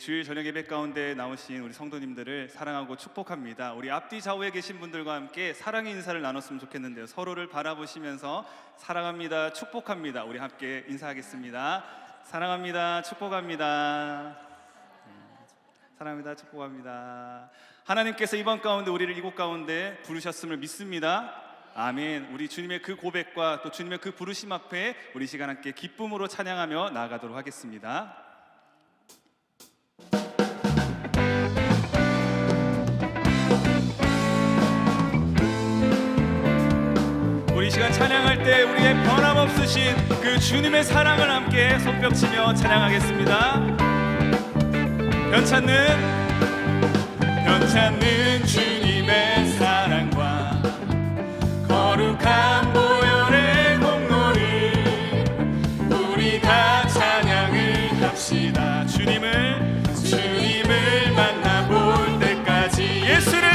주일 저녁 예배 가운데 나오신 우리 성도님들을 사랑하고 축복합니다. 우리 앞뒤 좌우에 계신 분들과 함께 사랑의 인사를 나눴으면 좋겠는데요. 서로를 바라보시면서 사랑합니다, 축복합니다. 우리 함께 인사하겠습니다. 사랑합니다, 축복합니다. 사랑합니다, 축복합니다. 하나님께서 이번 가운데 우리를 이곳 가운데 부르셨음을 믿습니다. 아멘. 우리 주님의 그 고백과 또 주님의 그 부르심 앞에 우리 시간 함께 기쁨으로 찬양하며 나아가도록 하겠습니다. 우리 시간 찬양할 때 우리의 변함없으신 그 주님의 사랑을 함께 손뼉치며 찬양하겠습니다. 변찮는 주님의 사랑과 거룩한 보혈의 공로를 우리 다 찬양을 합시다. 주님을 만나볼 때까지 예수를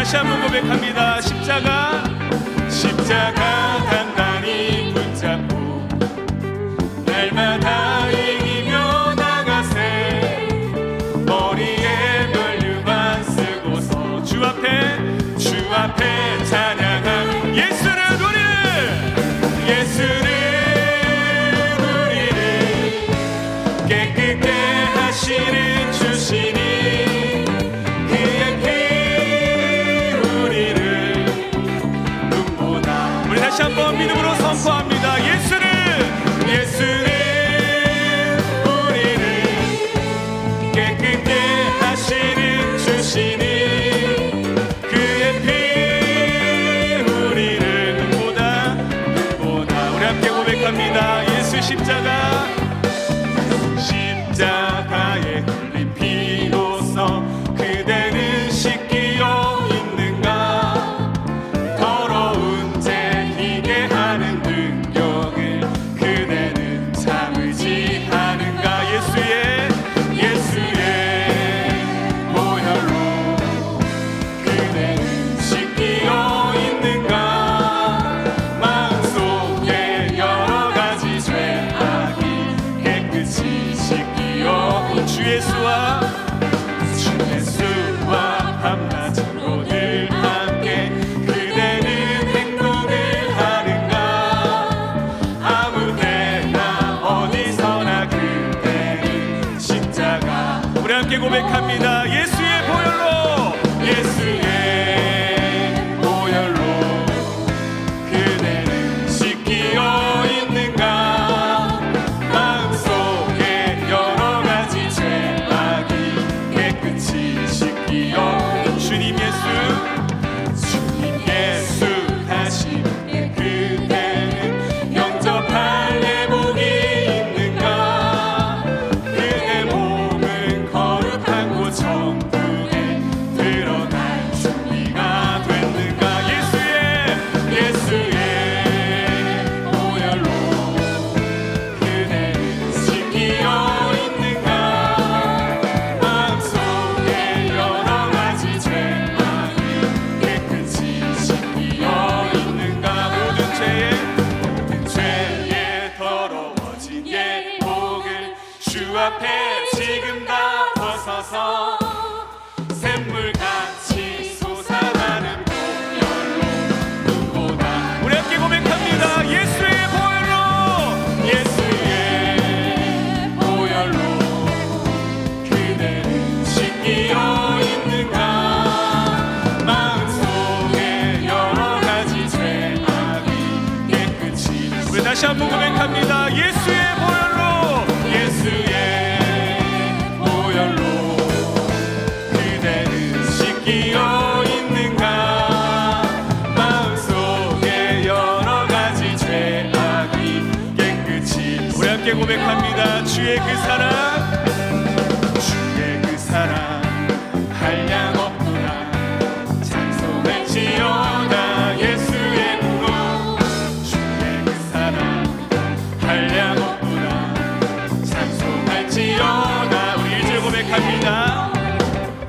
다시 한번 고백합니다. 십자가 단단히 붙잡고 날마다 이기며 나가세. 머리에 면류관 쓰고서 주 앞에 찬양한 예수를 우리를 깨끗게 하시는 주시니 다시 한번 믿음으로 선포합니다. 예수를 우리를 깨끗게 하시는 주시니 그의 피 우리를 눈보다 우리 함께 고백합니다. 예수 십자가에 흘린 피로써 그대는 씻기어 있는가. 마음속에 여러 가지 앞에 지금 다 벗어서 샘물같이 솟아나는 보혈로 누구보다 우리 함께 고백합니다. 예수의 보혈로 예수의 보혈로 그대를 씻기어 있는가 마음속에 여러 가지 죄악이 깨끗이 우리 다시 한번 고백합니다. 예수의 보혈로 그대를 씻기어 있는가 마음속에 여러 가지 죄악이 깨끗이 우리 함께 고백합니다. 주의 그 사랑 주의 그 사랑 한량 없구나 찬송할지어다 예수의 공로 주의 그 사랑 한량 없구나 찬송할지어다 우리 일절 고백합니다.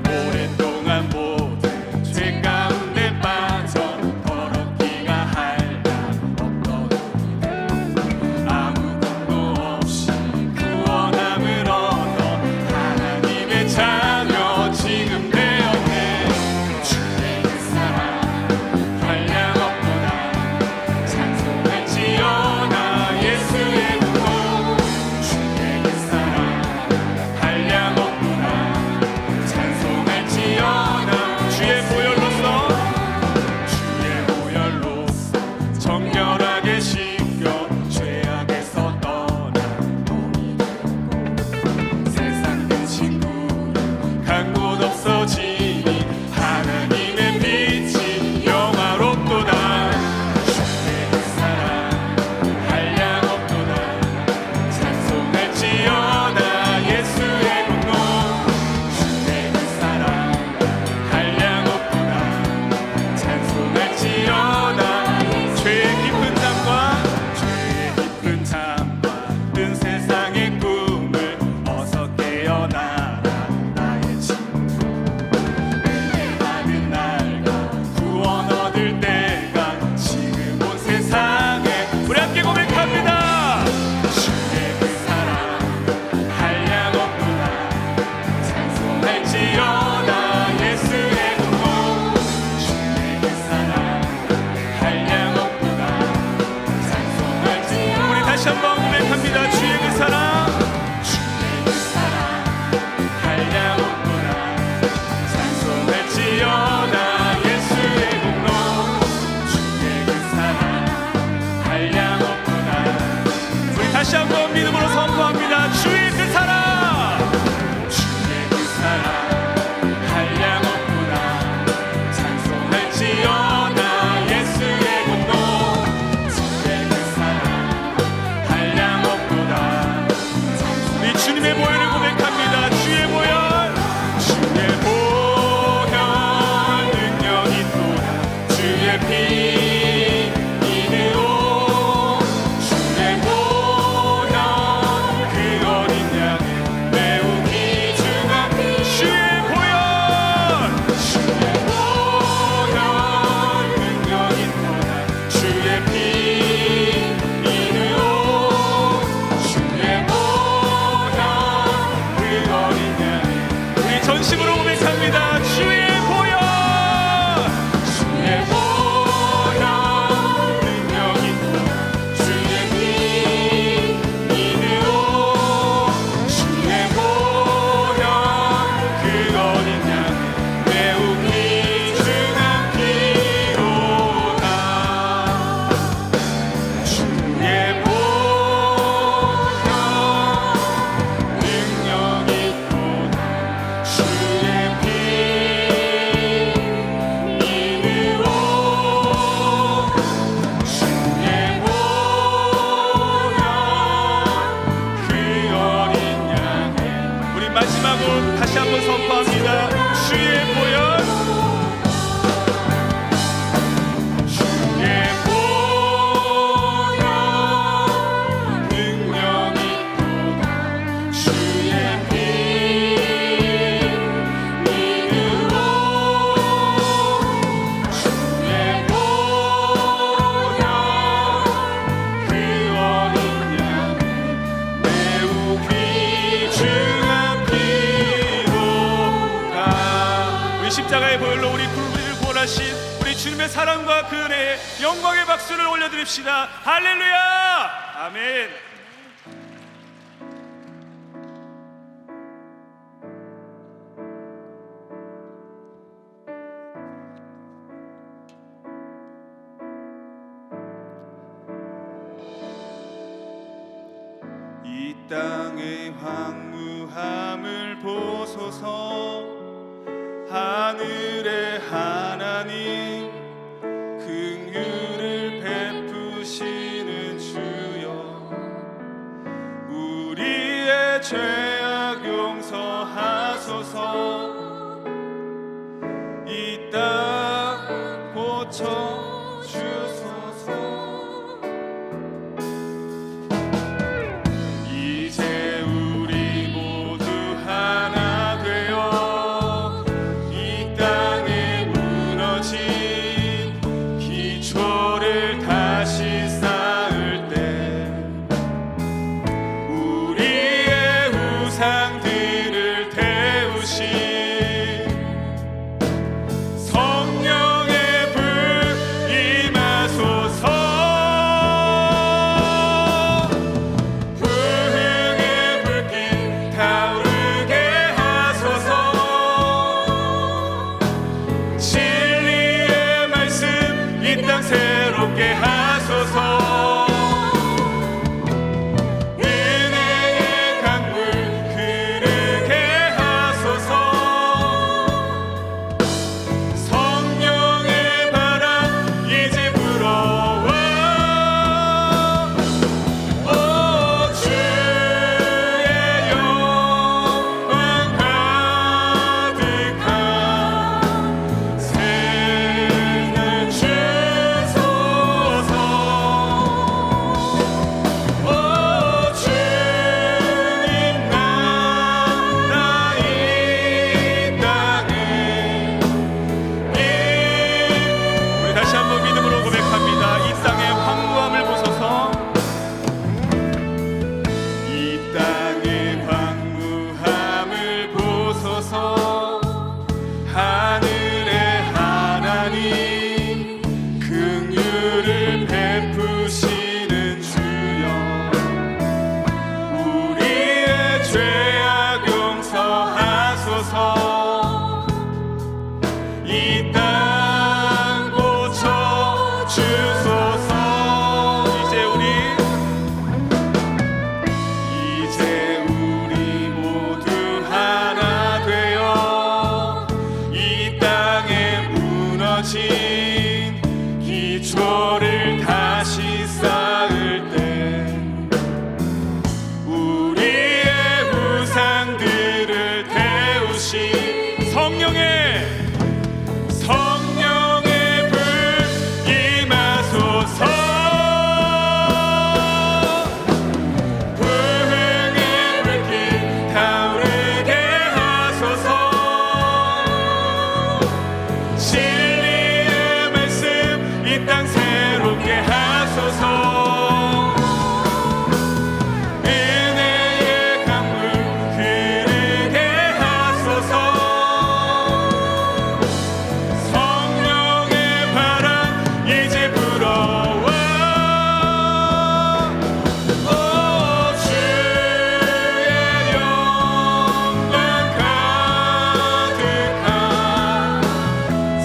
오랫동안 모든 죄 가운데 빠져 더럽기가 한량 없던 아무 공로 없이 구원함을 얻어 하나님의 자녀 지금 되었네 주의 그 사랑 한량 없구나 찬송할지어다 예수의 공로 주의 그 사랑 한량 없구나 찬송할지어다 주의 보혈로서 정결하게 씻겨 죄악에서 떠나 몸이 되고 세상 그 친구는 간 곳 없어지니 하나님의 빛이 영화롭도다 주의 그 사랑 한량 없도다 찬송할지어다 예수의 공로 주의 그 사랑 한량 없구나 찬송할지어다 죄의 깊은 잠과 뜬 세상의 꿈을 어서 깨어나라 나의 친구 은혜 받은 날과 구원 얻을 때가 지금 온 세상에 우리 함께 고백합니다. 주의 그 사랑 한량 없구나 찬송할지어다 예수의 공로 주의 그 사랑 한량 없구나 찬송할지어다 우리 다시 한번 고백합니다. 주의 그 사랑 한량 없구나 찬송할지어다 예수의 공로 주의 그 사랑 한량 없구나 우리 다시 한번 믿음으로 선포합니다. 주의 그 사랑 한량 없구나 찬송할지어다 예수의 공로 주의 그 사랑 한량 없구나 우리 주님의 보혈을 고백합니다. 주의 보혈 능력 있도다 주의 피 이르오 주의 보혈 그 어린 양의 매우 귀중한 주의 보혈 능력 있도다 주의 피 이르오 주의 보혈 그 어린 양의 우리 전심으로 고백합니다. 주의 보혈 능력 있도다 주의 피 이르오 주의 보혈 그 어린 양의 매우 귀중한 피로다 주의 보혈 능력 있도다 주의 피 이르오 주의 보혈 그 어린 양의 우리 마지막으로 다시 한번 선포합니다. 주의 보혈 능력 있도다 주의 피 이르오 주의 보혈 그 어린 양의 매우 귀중한 사랑과 그 은혜에 영광의 박수를 올려드립시다. 할렐루야. 아멘. 이 땅의 황무함을 보소서. 하늘의 하나님 긍휼을 베푸시는 주여, 우리의 죄악 용서하소서. 이 땅 고쳐 주소서. 이제 우리 모두 하나 되어 이 땅에 무너진 기초를 다시 쌓을 때 우리의 우상들을 태우신 성령의 불 임하소서. 부흥의 불길 타오르게 하소서. 진리의 말씀 이 땅 새롭게 하소서. 은혜의 강물 흐르게 하소서. 성령의 바람 이제 불어와. 오 주의 영광 가득한 새날 주소서. 오 주님 나라 이 땅에 우리 다시 한번 믿음으로 고백합니다. 이 땅의 황무함을 보소서. 이 땅의 황무함을 보소서. 하늘의 하나님 긍휼을 베푸시는 주여, 우리의 죄악 용서하소서. 이 땅 고쳐 주소서. 이제 우리 모두 하나 되어 이 땅에 무너진 기초를 다시 쌓을 때 우리의 우상들을 태우신 성령의 불 임하소서. 부흥의 불길 타오르게 하소서. 진리의 말씀 이 땅 새롭게 하소서. 은혜의 강물 흐르게 하소서. 성령의 바람 이제 불어와. 오 주의 영광 가득한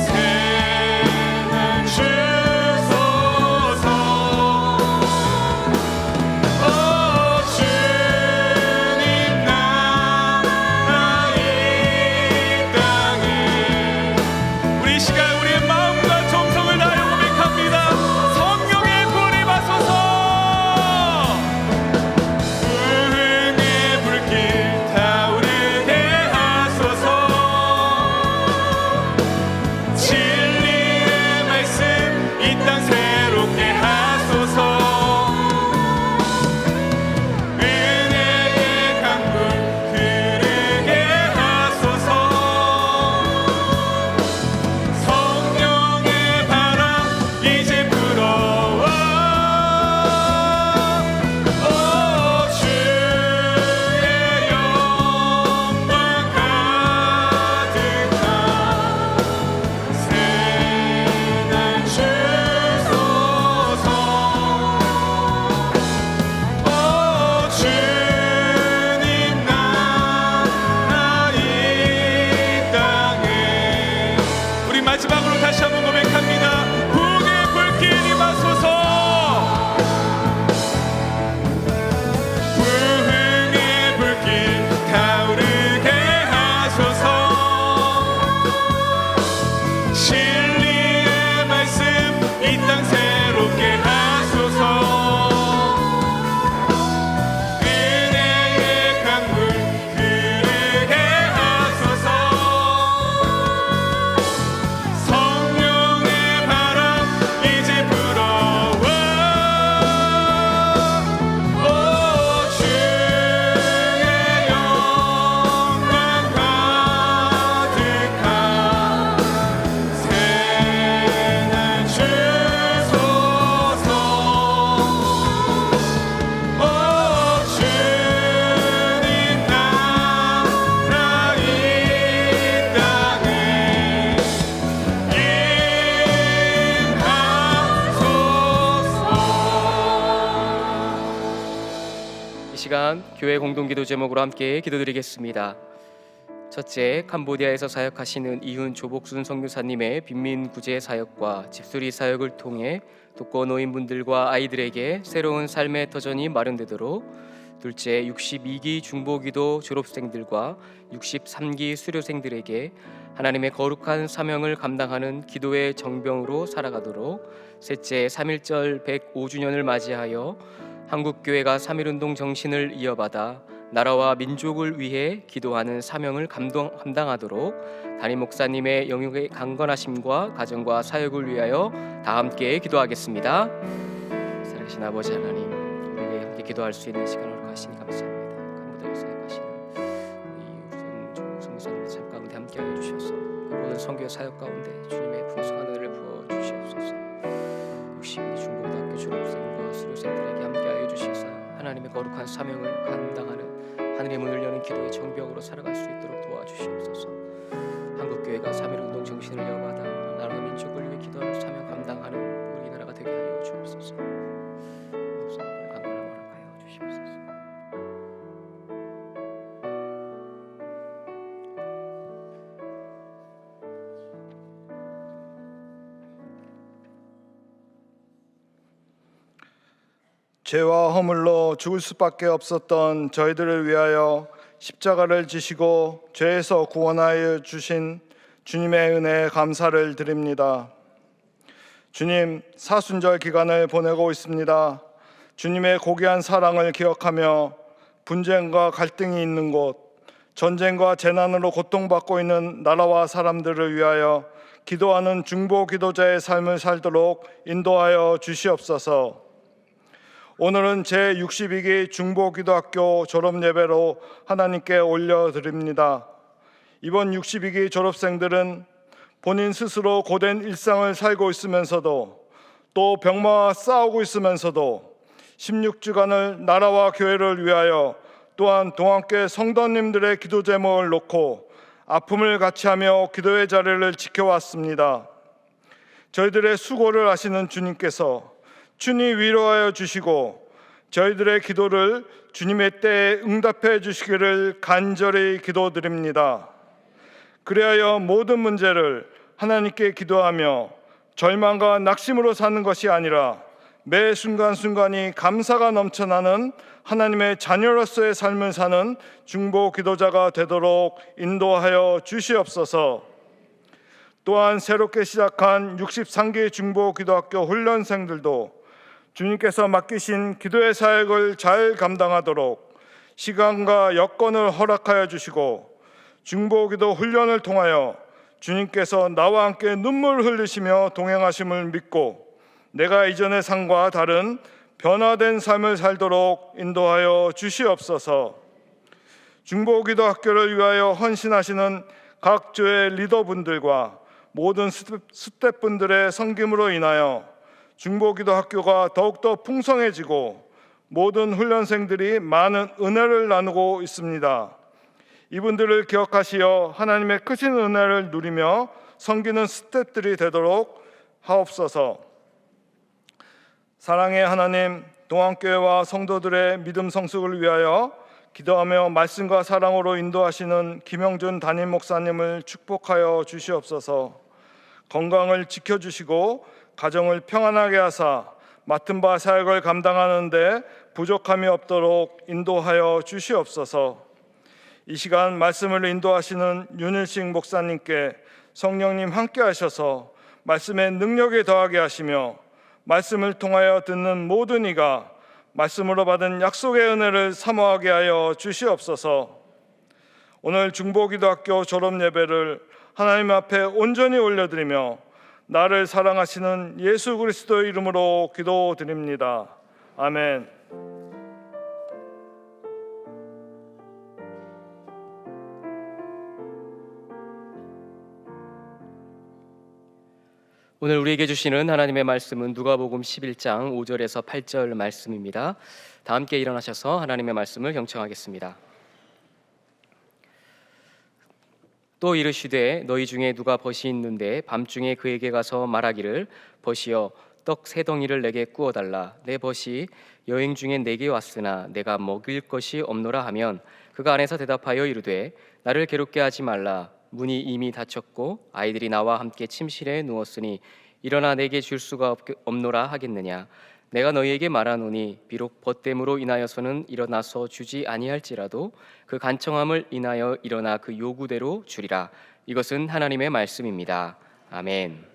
새날 주소서. 시간 교회 공동기도 제목으로 함께 기도드리겠습니다. 첫째, 캄보디아에서 사역하시는 이훈 조복순 선교사님의 빈민 구제 사역과 집수리 사역을 통해 독거 노인분들과 아이들에게 새로운 삶의 터전이 마련되도록. 둘째, 62기 중보기도 졸업생들과 63기 수료생들에게 하나님의 거룩한 사명을 감당하는 기도의 정병으로 살아가도록. 셋째, 3.1절 105주년을 맞이하여 한국교회가 3.1운동 정신을 이어받아 나라와 민족을 위해 기도하는 사명을 감당하도록. 담임 목사님의 영육의 강건하심과 가정과 사역을 위하여 다 함께 기도하겠습니다. 살아계신 아버지 하나님, 우리에게 함께 기도할 수 있는 시간을 허락하시니 감사합니다. 캄보디아에서 사역하시는 우리 우선 성교사님의 삶 가운데 함께하여 주셔서 그 모든 선교 사역 가운데 주님의 풍성한 은혜를 부어 주시옵소서. 62 중고등학교 졸업생과 수료생들에게 함께하여 주셔서 하나님의 거룩한 사명을 감당하는 하늘의 문을 여는 기도의 정병으로 살아갈 수 있도록 도와주시옵소서. 한국교회가 3.1운동 정신을 이어받아 나라와 민족을 위해 기도하는 사명 감당하는 우리 나라가 되게 하여 주옵소서. 목사님을 강건함 허락하여 주시옵소서. 죄와 허물로 죽을 수밖에 없었던 저희들을 위하여 십자가를 지시고 죄에서 구원하여 주신 주님의 은혜에 감사를 드립니다. 주님, 사순절 기간을 보내고 있습니다. 주님의 고귀한 사랑을 기억하며 분쟁과 갈등이 있는 곳, 전쟁과 재난으로 고통받고 있는 나라와 사람들을 위하여 기도하는 중보 기도자의 삶을 살도록 인도하여 주시옵소서. 오늘은 제62기 중보기도학교 졸업예배로 하나님께 올려드립니다. 이번 62기 졸업생들은 본인 스스로 고된 일상을 살고 있으면서도 또 병마와 싸우고 있으면서도 16주간을 나라와 교회를 위하여 또한 동안교회 성도님들의 기도 제목을 놓고 아픔을 같이하며 기도의 자리를 지켜왔습니다. 저희들의 수고를 아시는 주님께서 친히 위로하여 주시고 저희들의 기도를 주님의 때에 응답해 주시기를 간절히 기도드립니다. 그리하여 모든 문제를 하나님께 기도하며 절망과 낙심으로 사는 것이 아니라 매 순간순간이 감사가 넘쳐나는 하나님의 자녀로서의 삶을 사는 중보 기도자가 되도록 인도하여 주시옵소서. 또한 새롭게 시작한 63기 중보 기도학교 훈련생들도 주님께서 맡기신 기도의 사역을 잘 감당하도록 시간과 여건을 허락하여 주시고 중보기도 훈련을 통하여 주님께서 나와 함께 눈물 흘리시며 동행하심을 믿고 내가 이전의 삶과 다른 변화된 삶을 살도록 인도하여 주시옵소서. 중보기도 학교를 위하여 헌신하시는 각 교회 리더분들과 모든 스태프분들의 섬김으로 인하여 중보기도 학교가 더욱더 풍성해지고 모든 훈련생들이 많은 은혜를 나누고 있습니다. 이분들을 기억하시어 하나님의 크신 은혜를 누리며 섬기는 스태프들이 되도록 하옵소서. 사랑의 하나님, 동안교회와 성도들의 믿음 성숙을 위하여 기도하며 말씀과 사랑으로 인도하시는 김영준 담임 목사님을 축복하여 주시옵소서. 건강을 지켜주시고 가정을 평안하게 하사 맡은 바 사역을 감당하는 데 부족함이 없도록 인도하여 주시옵소서. 이 시간 말씀을 인도하시는 윤일식 목사님께 성령님 함께 하셔서 말씀의 능력이 더하게 하시며 말씀을 통하여 듣는 모든 이가 말씀으로 받은 약속의 은혜를 사모하게 하여 주시옵소서. 오늘 중보기도학교 졸업예배를 하나님 앞에 온전히 올려드리며 나를 사랑하시는 예수 그리스도의 이름으로 기도드립니다. 아멘. 오늘 우리에게 주시는 하나님의 말씀은 누가복음 11장 5절에서 8절 말씀입니다. 다 함께 일어나셔서 하나님의 말씀을 경청하겠습니다. 또 이르시되 너희 중에 누가 벗이 있는데 밤중에 그에게 가서 말하기를 벗이여 떡 3덩이를 내게 구워달라. 내 벗이 여행 중에 내게 왔으나 내가 먹일 것이 없노라 하면 그가 안에서 대답하여 이르되 나를 괴롭게 하지 말라. 문이 이미 닫혔고 아이들이 나와 함께 침실에 누웠으니 일어나 내게 줄 수가 없노라 하겠느냐. 내가 너희에게 말하노니 비록 벗됨으로 인하여서는 일어나서 주지 아니할지라도 그 간청함을 인하여 일어나 그 요구대로 주리라. 이것은 하나님의 말씀입니다. 아멘.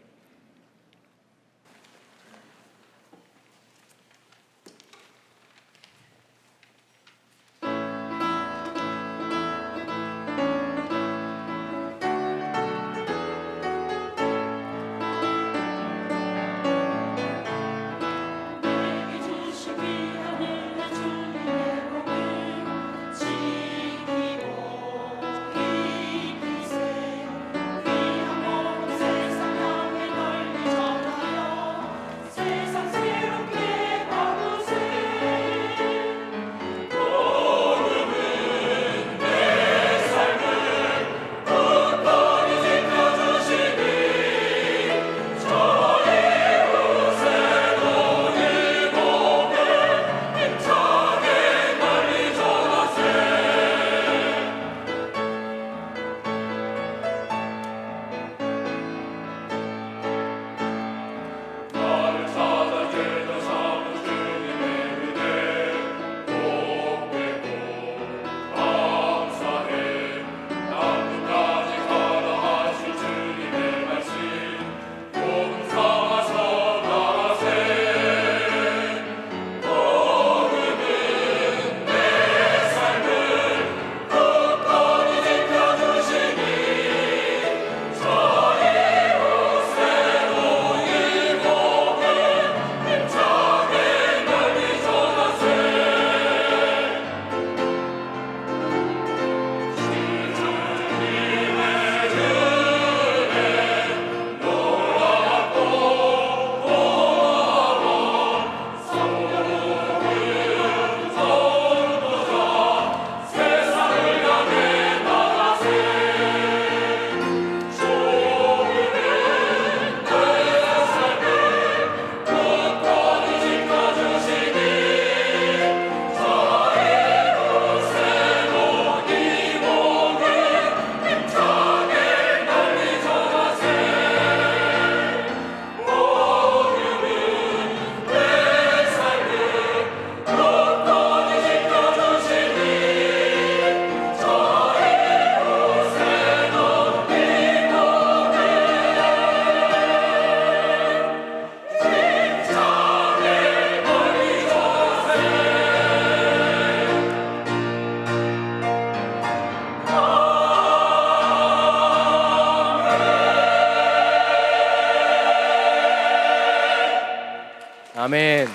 아멘.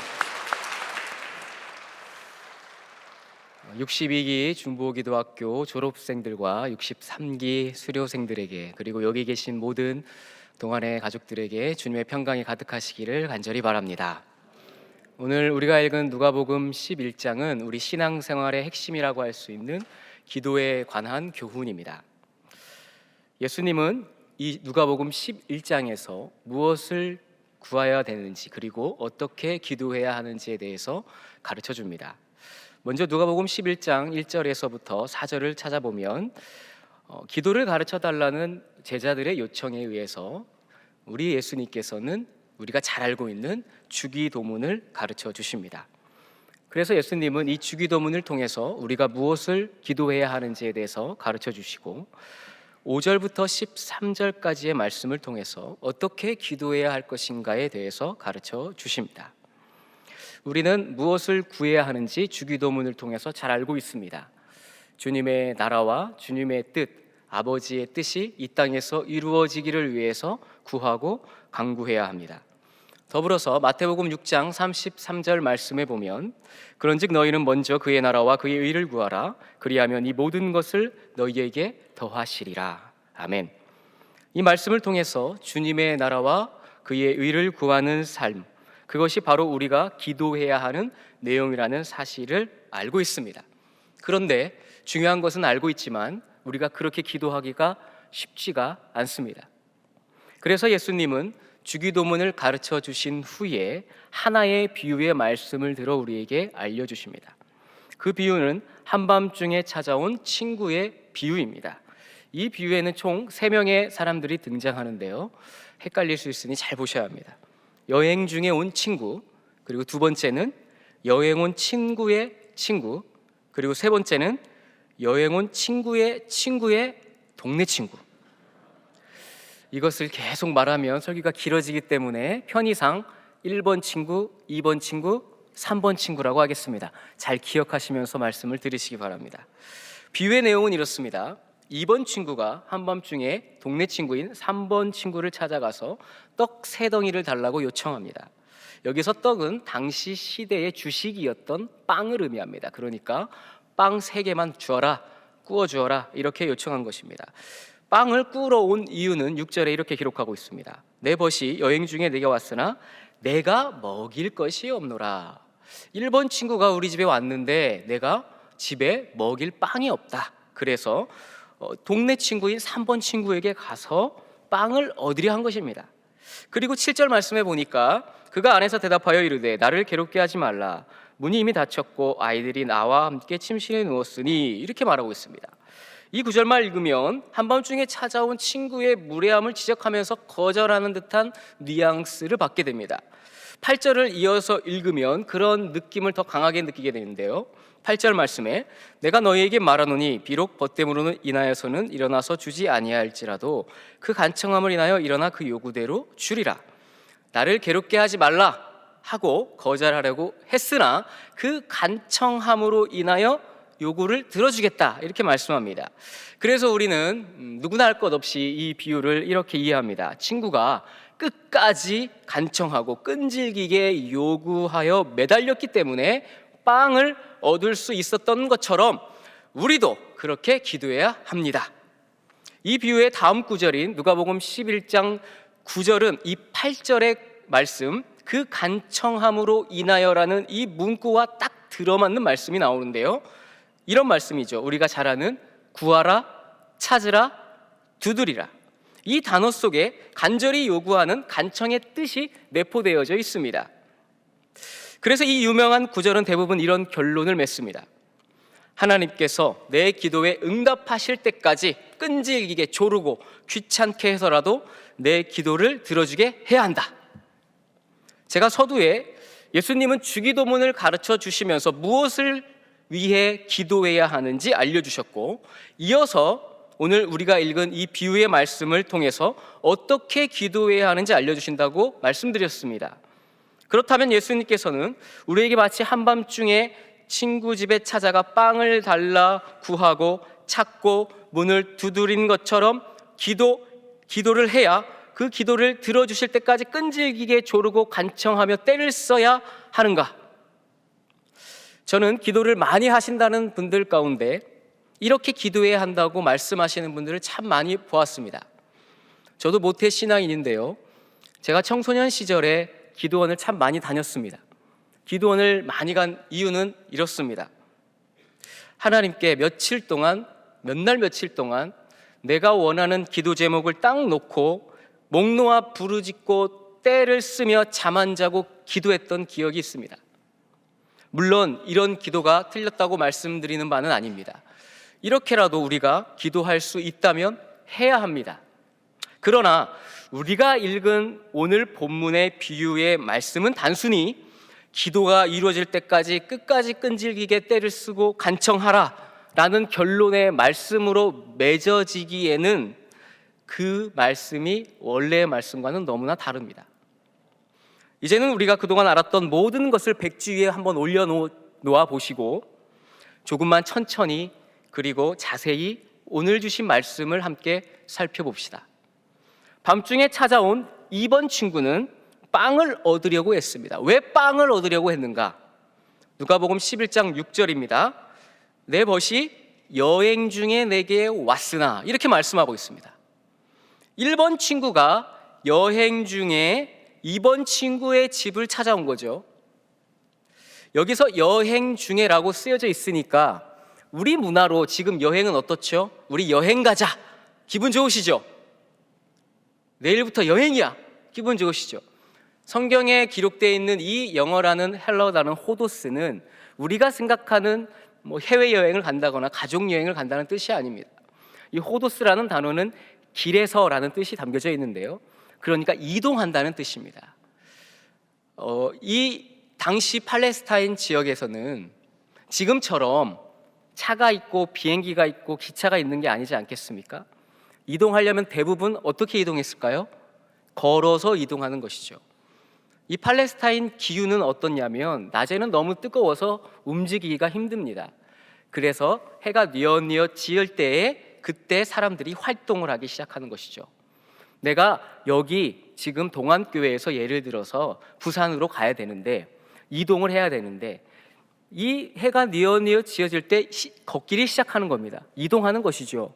62기 중보기도학교 졸업생들과 63기 수료생들에게 그리고 여기 계신 모든 동안의 가족들에게 주님의 평강이 가득하시기를 간절히 바랍니다. 오늘 우리가 읽은 누가복음 11장은 우리 신앙생활의 핵심이라고 할 수 있는 기도에 관한 교훈입니다. 예수님은 이 누가복음 11장에서 무엇을 구해야 되는지 그리고 어떻게 기도해야 하는지에 대해서 가르쳐 줍니다. 먼저 누가복음 11장 1절에서부터 4절을 찾아보면 기도를 가르쳐 달라는 제자들의 요청에 의해서 우리 예수님께서는 우리가 잘 알고 있는 주기도문을 가르쳐 주십니다. 그래서 예수님은 이 주기도문을 통해서 우리가 무엇을 기도해야 하는지에 대해서 가르쳐 주시고 5절부터 13절까지의 말씀을 통해서 어떻게 기도해야 할 것인가에 대해서 가르쳐 주십니다. 우리는 무엇을 구해야 하는지 주기도문을 통해서 잘 알고 있습니다. 주님의 나라와 주님의 뜻, 아버지의 뜻이 이 땅에서 이루어지기를 위해서 구하고 간구해야 합니다. 더불어서 마태복음 6장 33절 말씀에 보면 그런즉 너희는 먼저 그의 나라와 그의 의를 구하라. 그리하면 이 모든 것을 너희에게 더하시리라. 아멘. 이 말씀을 통해서 주님의 나라와 그의 의를 구하는 삶, 그것이 바로 우리가 기도해야 하는 내용이라는 사실을 알고 있습니다. 그런데 중요한 것은 알고 있지만 우리가 그렇게 기도하기가 쉽지가 않습니다. 그래서 예수님은 주기도문을 가르쳐 주신 후에 하나의 비유의 말씀을 들어 우리에게 알려주십니다. 그 비유는 한밤중에 찾아온 친구의 비유입니다. 이 비유에는 총 3명의 사람들이 등장하는데요, 헷갈릴 수 있으니 잘 보셔야 합니다. 여행 중에 온 친구, 그리고 두 번째는 여행 온 친구의 친구, 그리고 세 번째는 여행 온 친구의 친구의 동네 친구. 이것을 계속 말하면 설교가 길어지기 때문에 편의상 1번 친구, 2번 친구, 3번 친구라고 하겠습니다. 잘 기억하시면서 말씀을 들으시기 바랍니다. 비유의 내용은 이렇습니다. 2번 친구가 한밤중에 동네 친구인 3번 친구를 찾아가서 떡 3덩이를 달라고 요청합니다. 여기서 떡은 당시 시대의 주식이었던 빵을 의미합니다. 그러니까 빵 3개만 주어라, 구워 주어라, 이렇게 요청한 것입니다. 빵을 구우러 온 이유는 6절에 이렇게 기록하고 있습니다. 내 벗이 여행 중에 내게 왔으나 내가 먹일 것이 없노라. 1번 친구가 우리 집에 왔는데 내가 집에 먹일 빵이 없다. 그래서 동네 친구인 3번 친구에게 가서 빵을 얻으려 한 것입니다. 그리고 7절 말씀에 보니까 그가 안에서 대답하여 이르되 나를 괴롭게 하지 말라. 문이 이미 닫혔고 아이들이 나와 함께 침실에 누웠으니, 이렇게 말하고 있습니다. 이 구절만 읽으면 한밤중에 찾아온 친구의 무례함을 지적하면서 거절하는 듯한 뉘앙스를 받게 됩니다. 8절을 이어서 읽으면 그런 느낌을 더 강하게 느끼게 되는데요, 8절 말씀에 내가 너희에게 말하노니 비록 벗됨으로 인하여서는 일어나서 주지 아니할지라도 그 간청함을 인하여 일어나 그 요구대로 주리라. 나를 괴롭게 하지 말라 하고 거절하려고 했으나 그 간청함으로 인하여 요구를 들어주겠다, 이렇게 말씀합니다. 그래서 우리는 누구나 할 것 없이 이 비유를 이렇게 이해합니다. 친구가 끝까지 간청하고 끈질기게 요구하여 매달렸기 때문에 빵을 얻을 수 있었던 것처럼 우리도 그렇게 기도해야 합니다. 이 비유의 다음 구절인 누가복음 11장 9절은 이 8절의 말씀, 그 간청함으로 인하여라는 이 문구와 딱 들어맞는 말씀이 나오는데요, 이런 말씀이죠. 우리가 잘 아는 구하라, 찾으라, 두드리라. 이 단어 속에 간절히 요구하는 간청의 뜻이 내포되어져 있습니다. 그래서 이 유명한 구절은 대부분 이런 결론을 맺습니다. 하나님께서 내 기도에 응답하실 때까지 끈질기게 조르고 귀찮게 해서라도 내 기도를 들어주게 해야 한다. 제가 서두에 예수님은 주기도문을 가르쳐 주시면서 무엇을 위해 기도해야 하는지 알려주셨고, 이어서 오늘 우리가 읽은 이 비유의 말씀을 통해서 어떻게 기도해야 하는지 알려주신다고 말씀드렸습니다. 그렇다면 예수님께서는 우리에게 마치 한밤중에 친구 집에 찾아가 빵을 달라 구하고 찾고 문을 두드린 것처럼 기도를 해야 그 기도를 들어주실 때까지 끈질기게 조르고 간청하며 때를 써야 하는가? 저는 기도를 많이 하신다는 분들 가운데 이렇게 기도해야 한다고 말씀하시는 분들을 참 많이 보았습니다. 저도 모태 신앙인인데요, 제가 청소년 시절에 기도원을 참 많이 다녔습니다. 기도원을 많이 간 이유는 이렇습니다. 하나님께 몇 날 며칠 동안 내가 원하는 기도 제목을 딱 놓고 목 놓아 부르짖고 때를 쓰며 잠 안 자고 기도했던 기억이 있습니다. 물론 이런 기도가 틀렸다고 말씀드리는 바는 아닙니다. 이렇게라도 우리가 기도할 수 있다면 해야 합니다. 그러나 우리가 읽은 오늘 본문의 비유의 말씀은 단순히 기도가 이루어질 때까지 끝까지 끈질기게 때를 쓰고 간청하라 라는 결론의 말씀으로 맺어지기에는 그 말씀이 원래의 말씀과는 너무나 다릅니다. 이제는 우리가 그동안 알았던 모든 것을 백지 위에 한번 올려놓아 보시고 조금만 천천히 그리고 자세히 오늘 주신 말씀을 함께 살펴봅시다. 밤중에 찾아온 2번 친구는 빵을 얻으려고 했습니다. 왜 빵을 얻으려고 했는가? 누가복음 11장 6절입니다. 내 벗이 여행 중에 내게 왔으나, 이렇게 말씀하고 있습니다. 1번 친구가 여행 중에 2번 친구의 집을 찾아온 거죠. 여기서 여행 중에라고 쓰여져 있으니까 우리 문화로 지금 여행은 어떻죠? 우리 여행 가자. 기분 좋으시죠? 내일부터 여행이야. 기분 좋으시죠? 성경에 기록되어 있는 이 영어라는 헬러 단어 호도스는 우리가 생각하는 해외여행을 간다거나 가족여행을 간다는 뜻이 아닙니다. 이 호도스라는 단어는 길에서라는 뜻이 담겨져 있는데요, 그러니까 이동한다는 뜻입니다. 이 당시 팔레스타인 지역에서는 지금처럼 차가 있고 비행기가 있고 기차가 있는 게 아니지 않겠습니까? 이동하려면 대부분 어떻게 이동했을까요? 걸어서 이동하는 것이죠. 이 팔레스타인 기후는 어떻냐면 낮에는 너무 뜨거워서 움직이기가 힘듭니다. 그래서 해가 뉘엿뉘엿 지을 때에 그때 사람들이 활동을 하기 시작하는 것이죠. 내가 여기 지금 동안교회에서 예를 들어서 부산으로 가야 되는데, 이동을 해야 되는데, 이 해가 뉘엿뉘엿 지어질 때 걷기를 시작하는 겁니다. 이동하는 것이죠.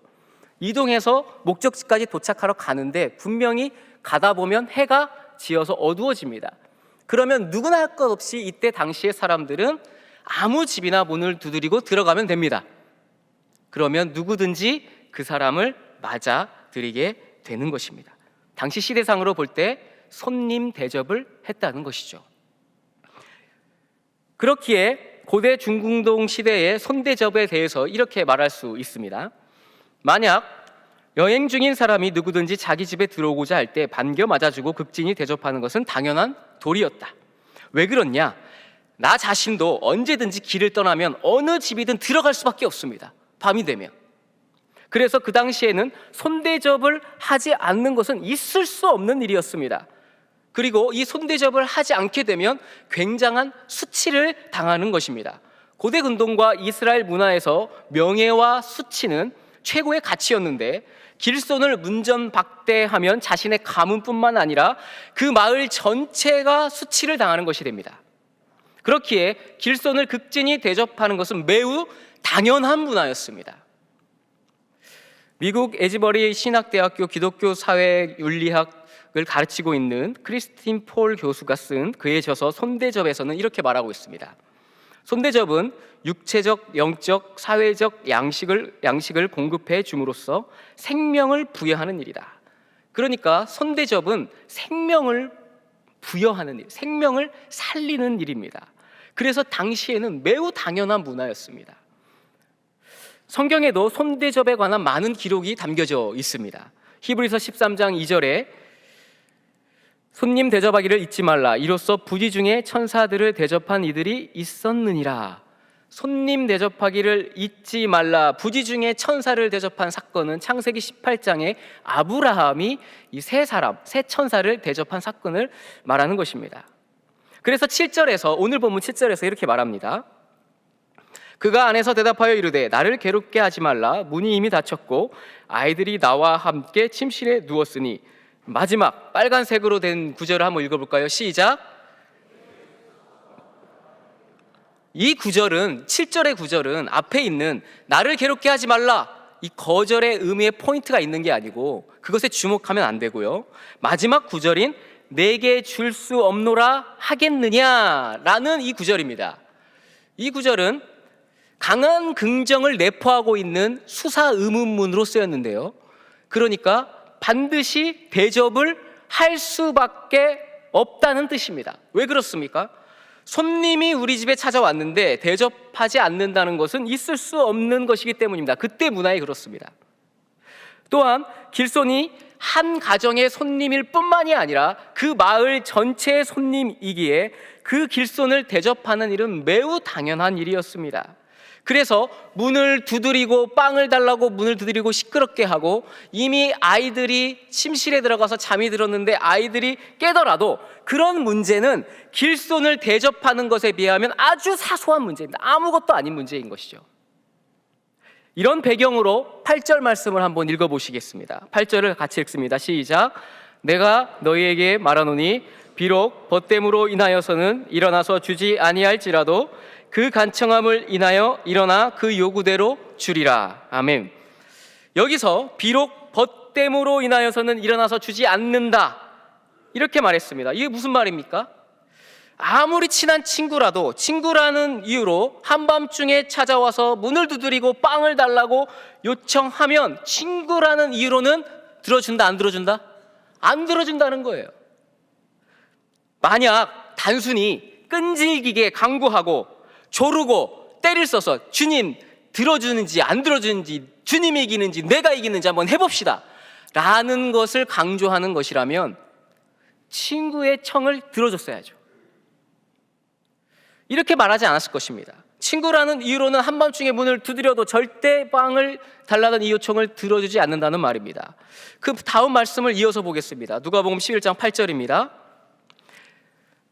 이동해서 목적지까지 도착하러 가는데 분명히 가다 보면 해가 지어서 어두워집니다. 그러면 누구나 할 것 없이 이때 당시의 사람들은 아무 집이나 문을 두드리고 들어가면 됩니다. 그러면 누구든지 그 사람을 맞아들이게 되는 것입니다. 당시 시대상으로 볼 때 손님 대접을 했다는 것이죠. 그렇기에 고대 중궁동 시대의 손대접에 대해서 이렇게 말할 수 있습니다. 만약 여행 중인 사람이 누구든지 자기 집에 들어오고자 할 때 반겨 맞아주고 극진히 대접하는 것은 당연한 도리였다. 왜 그렇냐? 나 자신도 언제든지 길을 떠나면 어느 집이든 들어갈 수밖에 없습니다. 밤이 되면. 그래서 그 당시에는 손대접을 하지 않는 것은 있을 수 없는 일이었습니다. 그리고 이 손대접을 하지 않게 되면 굉장한 수치를 당하는 것입니다. 고대 근동과 이스라엘 문화에서 명예와 수치는 최고의 가치였는데, 길손을 문전박대하면 자신의 가문뿐만 아니라 그 마을 전체가 수치를 당하는 것이 됩니다. 그렇기에 길손을 극진히 대접하는 것은 매우 당연한 문화였습니다. 미국 에즈버리 신학대학교 기독교 사회윤리학을 가르치고 있는 크리스틴 폴 교수가 쓴 그의 저서 손대접에서는 이렇게 말하고 있습니다. 손대접은 육체적, 영적, 사회적 양식을 공급해 줌으로써 생명을 부여하는 일이다. 그러니까 손대접은 생명을 부여하는 일, 생명을 살리는 일입니다. 그래서 당시에는 매우 당연한 문화였습니다. 성경에도 손대접에 관한 많은 기록이 담겨져 있습니다. 히브리서 13장 2절에 손님 대접하기를 잊지 말라. 이로써 부지 중에 천사들을 대접한 이들이 있었느니라. 손님 대접하기를 잊지 말라. 부지 중에 천사를 대접한 사건은 창세기 18장에 아브라함이 이 세 천사를 대접한 사건을 말하는 것입니다. 그래서 7절에서, 오늘 본문 7절에서 이렇게 말합니다. 그가 안에서 대답하여 이르되 나를 괴롭게 하지 말라. 문이 이미 닫혔고 아이들이 나와 함께 침실에 누웠으니. 마지막 빨간색으로 된 구절을 한번 읽어볼까요? 시작. 이 구절은, 7절의 구절은 앞에 있는 나를 괴롭게 하지 말라, 이 거절의 의미의 포인트가 있는 게 아니고 그것에 주목하면 안 되고요, 마지막 구절인 내게 줄 수 없노라 하겠느냐라는 이 구절입니다. 이 구절은 강한 긍정을 내포하고 있는 수사 의문문으로 쓰였는데요, 그러니까 반드시 대접을 할 수밖에 없다는 뜻입니다. 왜 그렇습니까? 손님이 우리 집에 찾아왔는데 대접하지 않는다는 것은 있을 수 없는 것이기 때문입니다. 그때 문화에 그렇습니다. 또한 길손이 한 가정의 손님일 뿐만이 아니라 그 마을 전체의 손님이기에 그 길손을 대접하는 일은 매우 당연한 일이었습니다. 그래서 문을 두드리고 빵을 달라고 문을 두드리고 시끄럽게 하고, 이미 아이들이 침실에 들어가서 잠이 들었는데 아이들이 깨더라도 그런 문제는 길손을 대접하는 것에 비하면 아주 사소한 문제입니다. 아무것도 아닌 문제인 것이죠. 이런 배경으로 8절 말씀을 한번 읽어보시겠습니다. 8절을 같이 읽습니다. 시작. 내가 너희에게 말하노니 비록 벗됨으로 인하여서는 일어나서 주지 아니할지라도 그 간청함을 인하여 일어나 그 요구대로 주리라. 아멘. 여기서 비록 벗됨으로 인하여서는 일어나서 주지 않는다, 이렇게 말했습니다. 이게 무슨 말입니까? 아무리 친한 친구라도 친구라는 이유로 한밤중에 찾아와서 문을 두드리고 빵을 달라고 요청하면 친구라는 이유로는 들어준다, 안 들어준다? 안 들어준다는 거예요. 만약 단순히 끈질기게 강구하고 조르고 때를 써서 주님 들어주는지 안 들어주는지, 주님이 이기는지 내가 이기는지 한번 해봅시다 라는 것을 강조하는 것이라면 친구의 청을 들어줬어야죠. 이렇게 말하지 않았을 것입니다. 친구라는 이유로는 한밤중에 문을 두드려도 절대 빵을 달라는 이 요청을 들어주지 않는다는 말입니다. 그 다음 말씀을 이어서 보겠습니다. 누가복음 11장 8절입니다.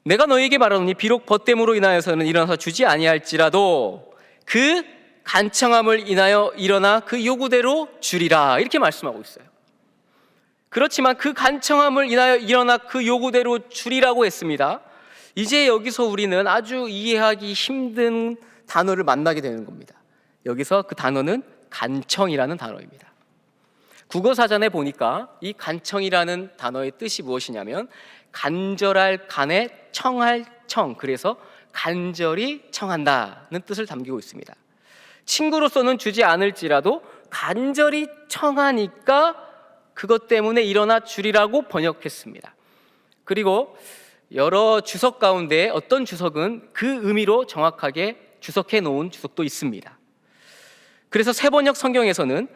내가 너희에게 말하노니 비록 벗됨으로 인하여서는 일어나서 주지 아니할지라도 그 간청함을 인하여 일어나 그 요구대로 주리라, 이렇게 말씀하고 있어요. 그렇지만 그 간청함을 인하여 일어나 그 요구대로 주리라고 했습니다. 이제 여기서 우리는 아주 이해하기 힘든 단어를 만나게 되는 겁니다. 여기서 그 단어는 간청이라는 단어입니다. 국어사전에 보니까 이 간청이라는 단어의 뜻이 무엇이냐면 간절할 간에 청할 청, 그래서 간절히 청한다는 뜻을 담기고 있습니다. 친구로서는 주지 않을지라도 간절히 청하니까 그것 때문에 일어나 주리라고 번역했습니다. 그리고 여러 주석 가운데 어떤 주석은 그 의미로 정확하게 주석해 놓은 주석도 있습니다. 그래서 새번역 성경에서는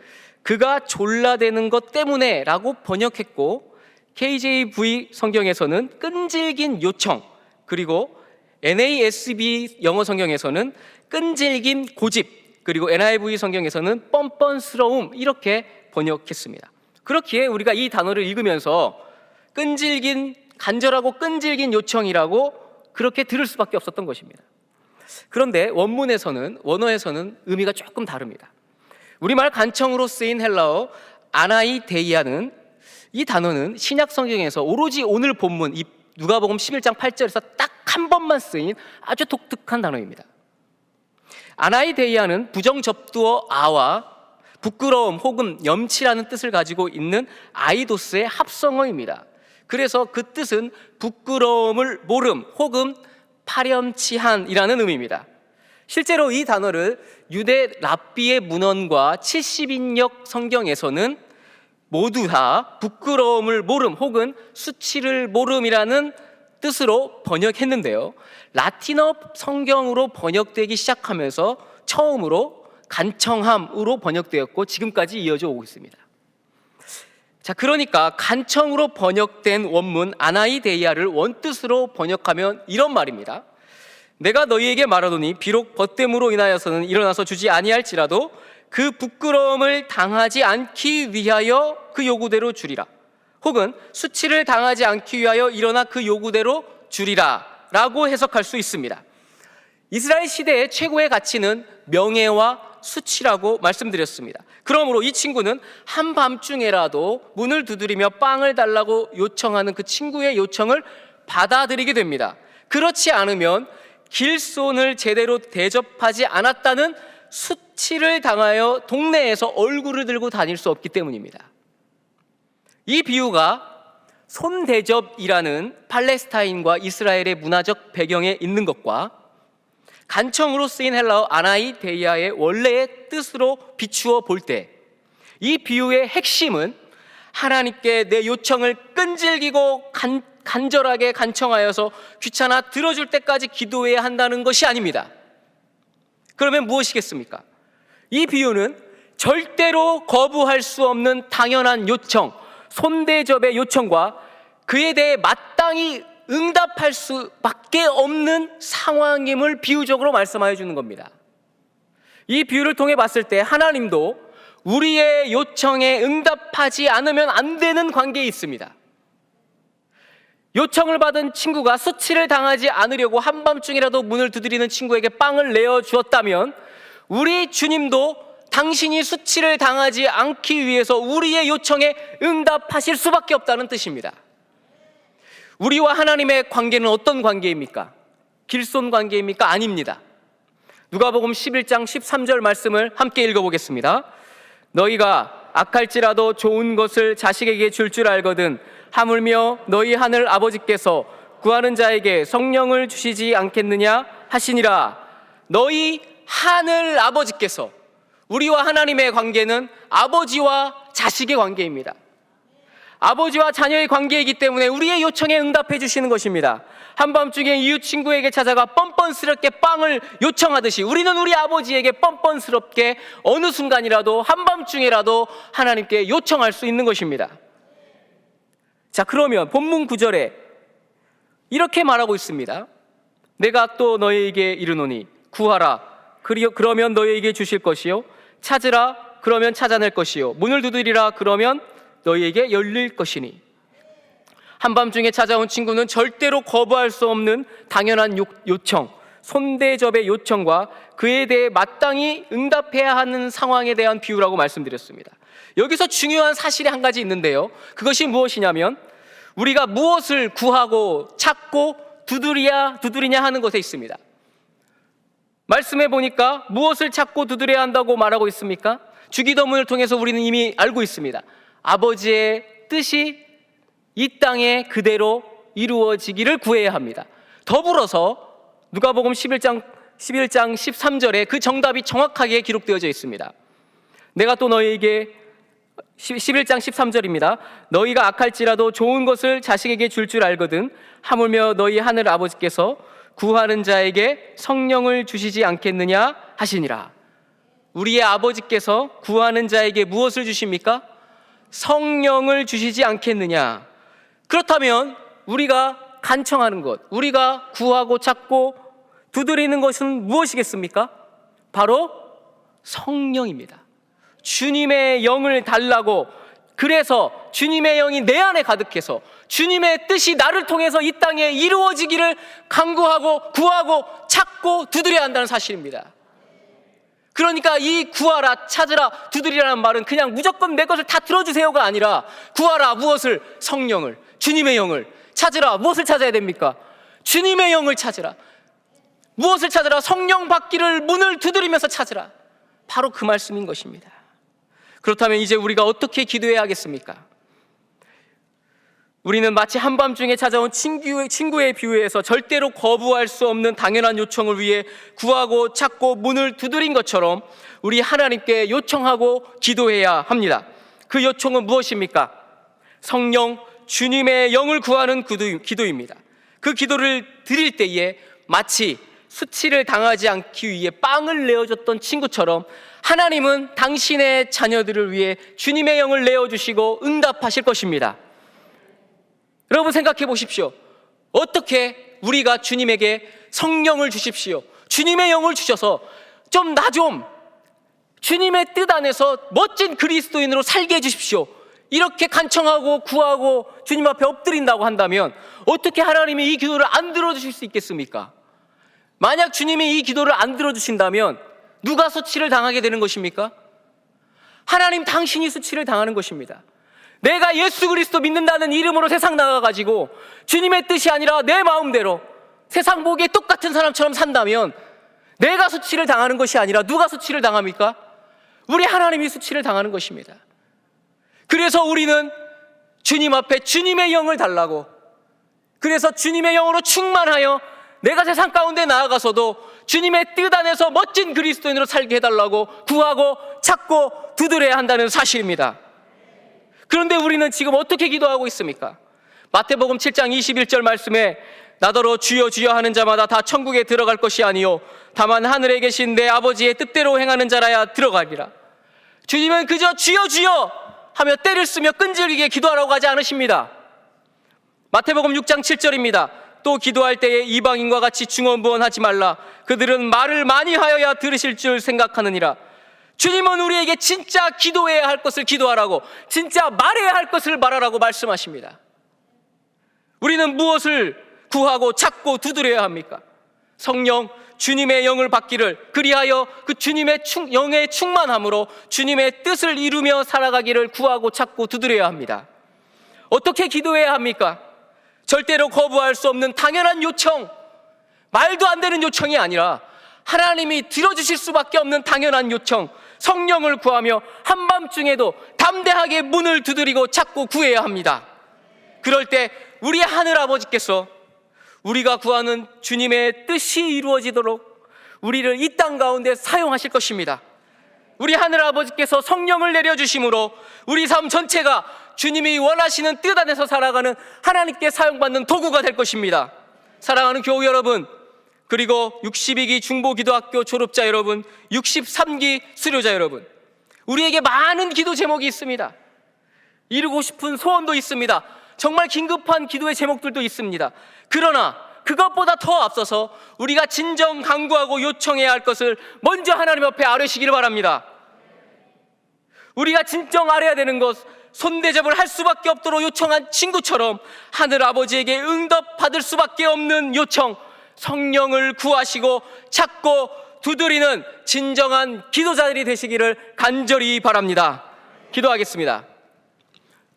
그가 졸라대는 것 때문에 라고 번역했고, KJV 성경에서는 끈질긴 요청, 그리고 NASB 영어 성경에서는 끈질긴 고집, 그리고 NIV 성경에서는 뻔뻔스러움, 이렇게 번역했습니다. 그렇기에 우리가 이 단어를 읽으면서 간절하고 끈질긴 요청이라고 그렇게 들을 수밖에 없었던 것입니다. 그런데 원어에서는 의미가 조금 다릅니다. 우리말 간청으로 쓰인 헬라어 아나이데이아는, 이 단어는 신약 성경에서 오로지 오늘 본문 이 누가복음 11장 8절에서 딱 한 번만 쓰인 아주 독특한 단어입니다. 아나이데이아는 부정접두어 아와 부끄러움 혹은 염치라는 뜻을 가지고 있는 아이도스의 합성어입니다. 그래서 그 뜻은 부끄러움을 모름 혹은 파렴치한이라는 의미입니다. 실제로 이 단어를 유대 랍비의 문헌과 70인역 성경에서는 모두 다 부끄러움을 모름 혹은 수치를 모름이라는 뜻으로 번역했는데요, 라틴어 성경으로 번역되기 시작하면서 처음으로 간청함으로 번역되었고 지금까지 이어져 오고 있습니다. 자, 그러니까 간청으로 번역된 원문 아나이데이아를 원뜻으로 번역하면 이런 말입니다. 내가 너희에게 말하노니 비록 벗됨으로 인하여서는 일어나서 주지 아니할지라도 그 부끄러움을 당하지 않기 위하여 그 요구대로 주리라, 혹은 수치를 당하지 않기 위하여 일어나 그 요구대로 주리라 라고 해석할 수 있습니다. 이스라엘 시대의 최고의 가치는 명예와 수치라고 말씀드렸습니다. 그러므로 이 친구는 한밤중에라도 문을 두드리며 빵을 달라고 요청하는 그 친구의 요청을 받아들이게 됩니다. 그렇지 않으면 길손을 제대로 대접하지 않았다는 수치를 당하여 동네에서 얼굴을 들고 다닐 수 없기 때문입니다. 이 비유가 손대접이라는 팔레스타인과 이스라엘의 문화적 배경에 있는 것과 간청으로 쓰인 헬라어 아나이데이아의 원래의 뜻으로 비추어 볼 때 이 비유의 핵심은 하나님께 내 요청을 끈질기고 간절하게 간청하여서 귀찮아 들어줄 때까지 기도해야 한다는 것이 아닙니다. 그러면 무엇이겠습니까? 이 비유는 절대로 거부할 수 없는 당연한 요청, 손대접의 요청과 그에 대해 마땅히 응답할 수밖에 없는 상황임을 비유적으로 말씀하여 주는 겁니다. 이 비유를 통해 봤을 때 하나님도 우리의 요청에 응답하지 않으면 안 되는 관계에 있습니다. 요청을 받은 친구가 수치를 당하지 않으려고 한밤중이라도 문을 두드리는 친구에게 빵을 내어 주었다면 우리 주님도 당신이 수치를 당하지 않기 위해서 우리의 요청에 응답하실 수밖에 없다는 뜻입니다. 우리와 하나님의 관계는 어떤 관계입니까? 길손 관계입니까? 아닙니다. 누가복음 11장 13절 말씀을 함께 읽어보겠습니다. 너희가 악할지라도 좋은 것을 자식에게 줄 알거든 하물며 너희 하늘 아버지께서 구하는 자에게 성령을 주시지 않겠느냐 하시니라. 너희 하늘 아버지께서, 우리와 하나님의 관계는 아버지와 자식의 관계입니다. 아버지와 자녀의 관계이기 때문에 우리의 요청에 응답해 주시는 것입니다. 한밤중에 이웃 친구에게 찾아가 뻔뻔스럽게 빵을 요청하듯이 우리는 우리 아버지에게 뻔뻔스럽게 어느 순간이라도 한밤중에라도 하나님께 요청할 수 있는 것입니다. 자, 그러면 본문 9절에 이렇게 말하고 있습니다. 내가 또 너희에게 이르노니 구하라 그러면 너희에게 주실 것이요 찾으라 그러면 찾아낼 것이요 문을 두드리라 그러면 너희에게 열릴 것이니. 한밤중에 찾아온 친구는 절대로 거부할 수 없는 당연한 요청, 손대접의 요청과 그에 대해 마땅히 응답해야 하는 상황에 대한 비유라고 말씀드렸습니다. 여기서 중요한 사실이 한 가지 있는데요, 그것이 무엇이냐면 우리가 무엇을 구하고 찾고 두드리냐 하는 것에 있습니다. 말씀해 보니까 무엇을 찾고 두드려야 한다고 말하고 있습니까? 주기도문을 통해서 우리는 이미 알고 있습니다. 아버지의 뜻이 이 땅에 그대로 이루어지기를 구해야 합니다. 더불어서 누가복음 11장 13절에 그 정답이 정확하게 기록되어져 있습니다. 내가 또 너희에게 11장 13절입니다. 너희가 악할지라도 좋은 것을 자식에게 줄 알거든 하물며 너희 하늘 아버지께서 구하는 자에게 성령을 주시지 않겠느냐 하시니라. 우리의 아버지께서 구하는 자에게 무엇을 주십니까? 성령을 주시지 않겠느냐. 그렇다면 우리가 간청하는 것, 우리가 구하고 찾고 두드리는 것은 무엇이겠습니까? 바로 성령입니다. 주님의 영을 달라고, 그래서 주님의 영이 내 안에 가득해서 주님의 뜻이 나를 통해서 이 땅에 이루어지기를 간구하고 구하고 찾고 두드려야 한다는 사실입니다. 그러니까 이 구하라, 찾으라, 두드리라는 말은 그냥 무조건 내 것을 다 들어주세요가 아니라 구하라, 무엇을? 성령을, 주님의 영을. 찾으라, 무엇을 찾아야 됩니까? 주님의 영을 찾으라. 무엇을 찾으라? 성령 받기를 문을 두드리면서 찾으라. 바로 그 말씀인 것입니다. 그렇다면 이제 우리가 어떻게 기도해야 하겠습니까? 우리는 마치 한밤중에 찾아온 친구의 비유에서 절대로 거부할 수 없는 당연한 요청을 위해 구하고 찾고 문을 두드린 것처럼 우리 하나님께 요청하고 기도해야 합니다. 그 요청은 무엇입니까? 성령, 주님의 영을 구하는 기도입니다. 그 기도를 드릴 때에 마치 수치를 당하지 않기 위해 빵을 내어줬던 친구처럼 하나님은 당신의 자녀들을 위해 주님의 영을 내어주시고 응답하실 것입니다. 여러분 생각해 보십시오. 어떻게 우리가 주님에게 성령을 주십시오, 주님의 영을 주셔서 나 좀 주님의 뜻 안에서 멋진 그리스도인으로 살게 해주십시오, 이렇게 간청하고 구하고 주님 앞에 엎드린다고 한다면 어떻게 하나님이 이 기도를 안 들어주실 수 있겠습니까? 만약 주님이 이 기도를 안 들어주신다면 누가 수치를 당하게 되는 것입니까? 하나님 당신이 수치를 당하는 것입니다. 내가 예수 그리스도 믿는다는 이름으로 세상 나가가지고 주님의 뜻이 아니라 내 마음대로 세상 보기에 똑같은 사람처럼 산다면 내가 수치를 당하는 것이 아니라 누가 수치를 당합니까? 우리 하나님이 수치를 당하는 것입니다. 그래서 우리는 주님 앞에 주님의 영을 달라고, 그래서 주님의 영으로 충만하여 내가 세상 가운데 나아가서도 주님의 뜻 안에서 멋진 그리스도인으로 살게 해달라고 구하고 찾고 두드려야 한다는 사실입니다. 그런데 우리는 지금 어떻게 기도하고 있습니까? 마태복음 7장 21절 말씀에 나더러 주여 주여 하는 자마다 다 천국에 들어갈 것이 아니요 다만 하늘에 계신 내 아버지의 뜻대로 행하는 자라야 들어가리라. 주님은 그저 주여 주여 하며 때를 쓰며 끈질기게 기도하라고 하지 않으십니다. 마태복음 6장 7절입니다. 또 기도할 때에 이방인과 같이 중언부언하지 말라. 그들은 말을 많이 하여야 들으실 줄 생각하느니라. 주님은 우리에게 진짜 기도해야 할 것을 기도하라고, 진짜 말해야 할 것을 말하라고 말씀하십니다. 우리는 무엇을 구하고 찾고 두드려야 합니까? 성령, 주님의 영을 받기를, 그리하여 그 주님의 영의 충만함으로 주님의 뜻을 이루며 살아가기를 구하고 찾고 두드려야 합니다. 어떻게 기도해야 합니까? 절대로 거부할 수 없는 당연한 요청, 말도 안 되는 요청이 아니라 하나님이 들어주실 수밖에 없는 당연한 요청, 성령을 구하며 한밤중에도 담대하게 문을 두드리고 찾고 구해야 합니다. 그럴 때 우리 하늘 아버지께서 우리가 구하는 주님의 뜻이 이루어지도록 우리를 이 땅 가운데 사용하실 것입니다. 우리 하늘 아버지께서 성령을 내려주심으로 우리 삶 전체가 주님이 원하시는 뜻 안에서 살아가는 하나님께 사용받는 도구가 될 것입니다. 사랑하는 교우 여러분, 그리고 62기 중보기도학교 졸업자 여러분, 63기 수료자 여러분, 우리에게 많은 기도 제목이 있습니다. 이루고 싶은 소원도 있습니다. 정말 긴급한 기도의 제목들도 있습니다. 그러나 그것보다 더 앞서서 우리가 진정 간구하고 요청해야 할 것을 먼저 하나님 앞에 아뢰시기를 바랍니다. 우리가 진정 아뢰야 되는 것, 손대접을 할 수밖에 없도록 요청한 친구처럼 하늘 아버지에게 응답받을 수밖에 없는 요청, 성령을 구하시고 찾고 두드리는 진정한 기도자들이 되시기를 간절히 바랍니다. 기도하겠습니다.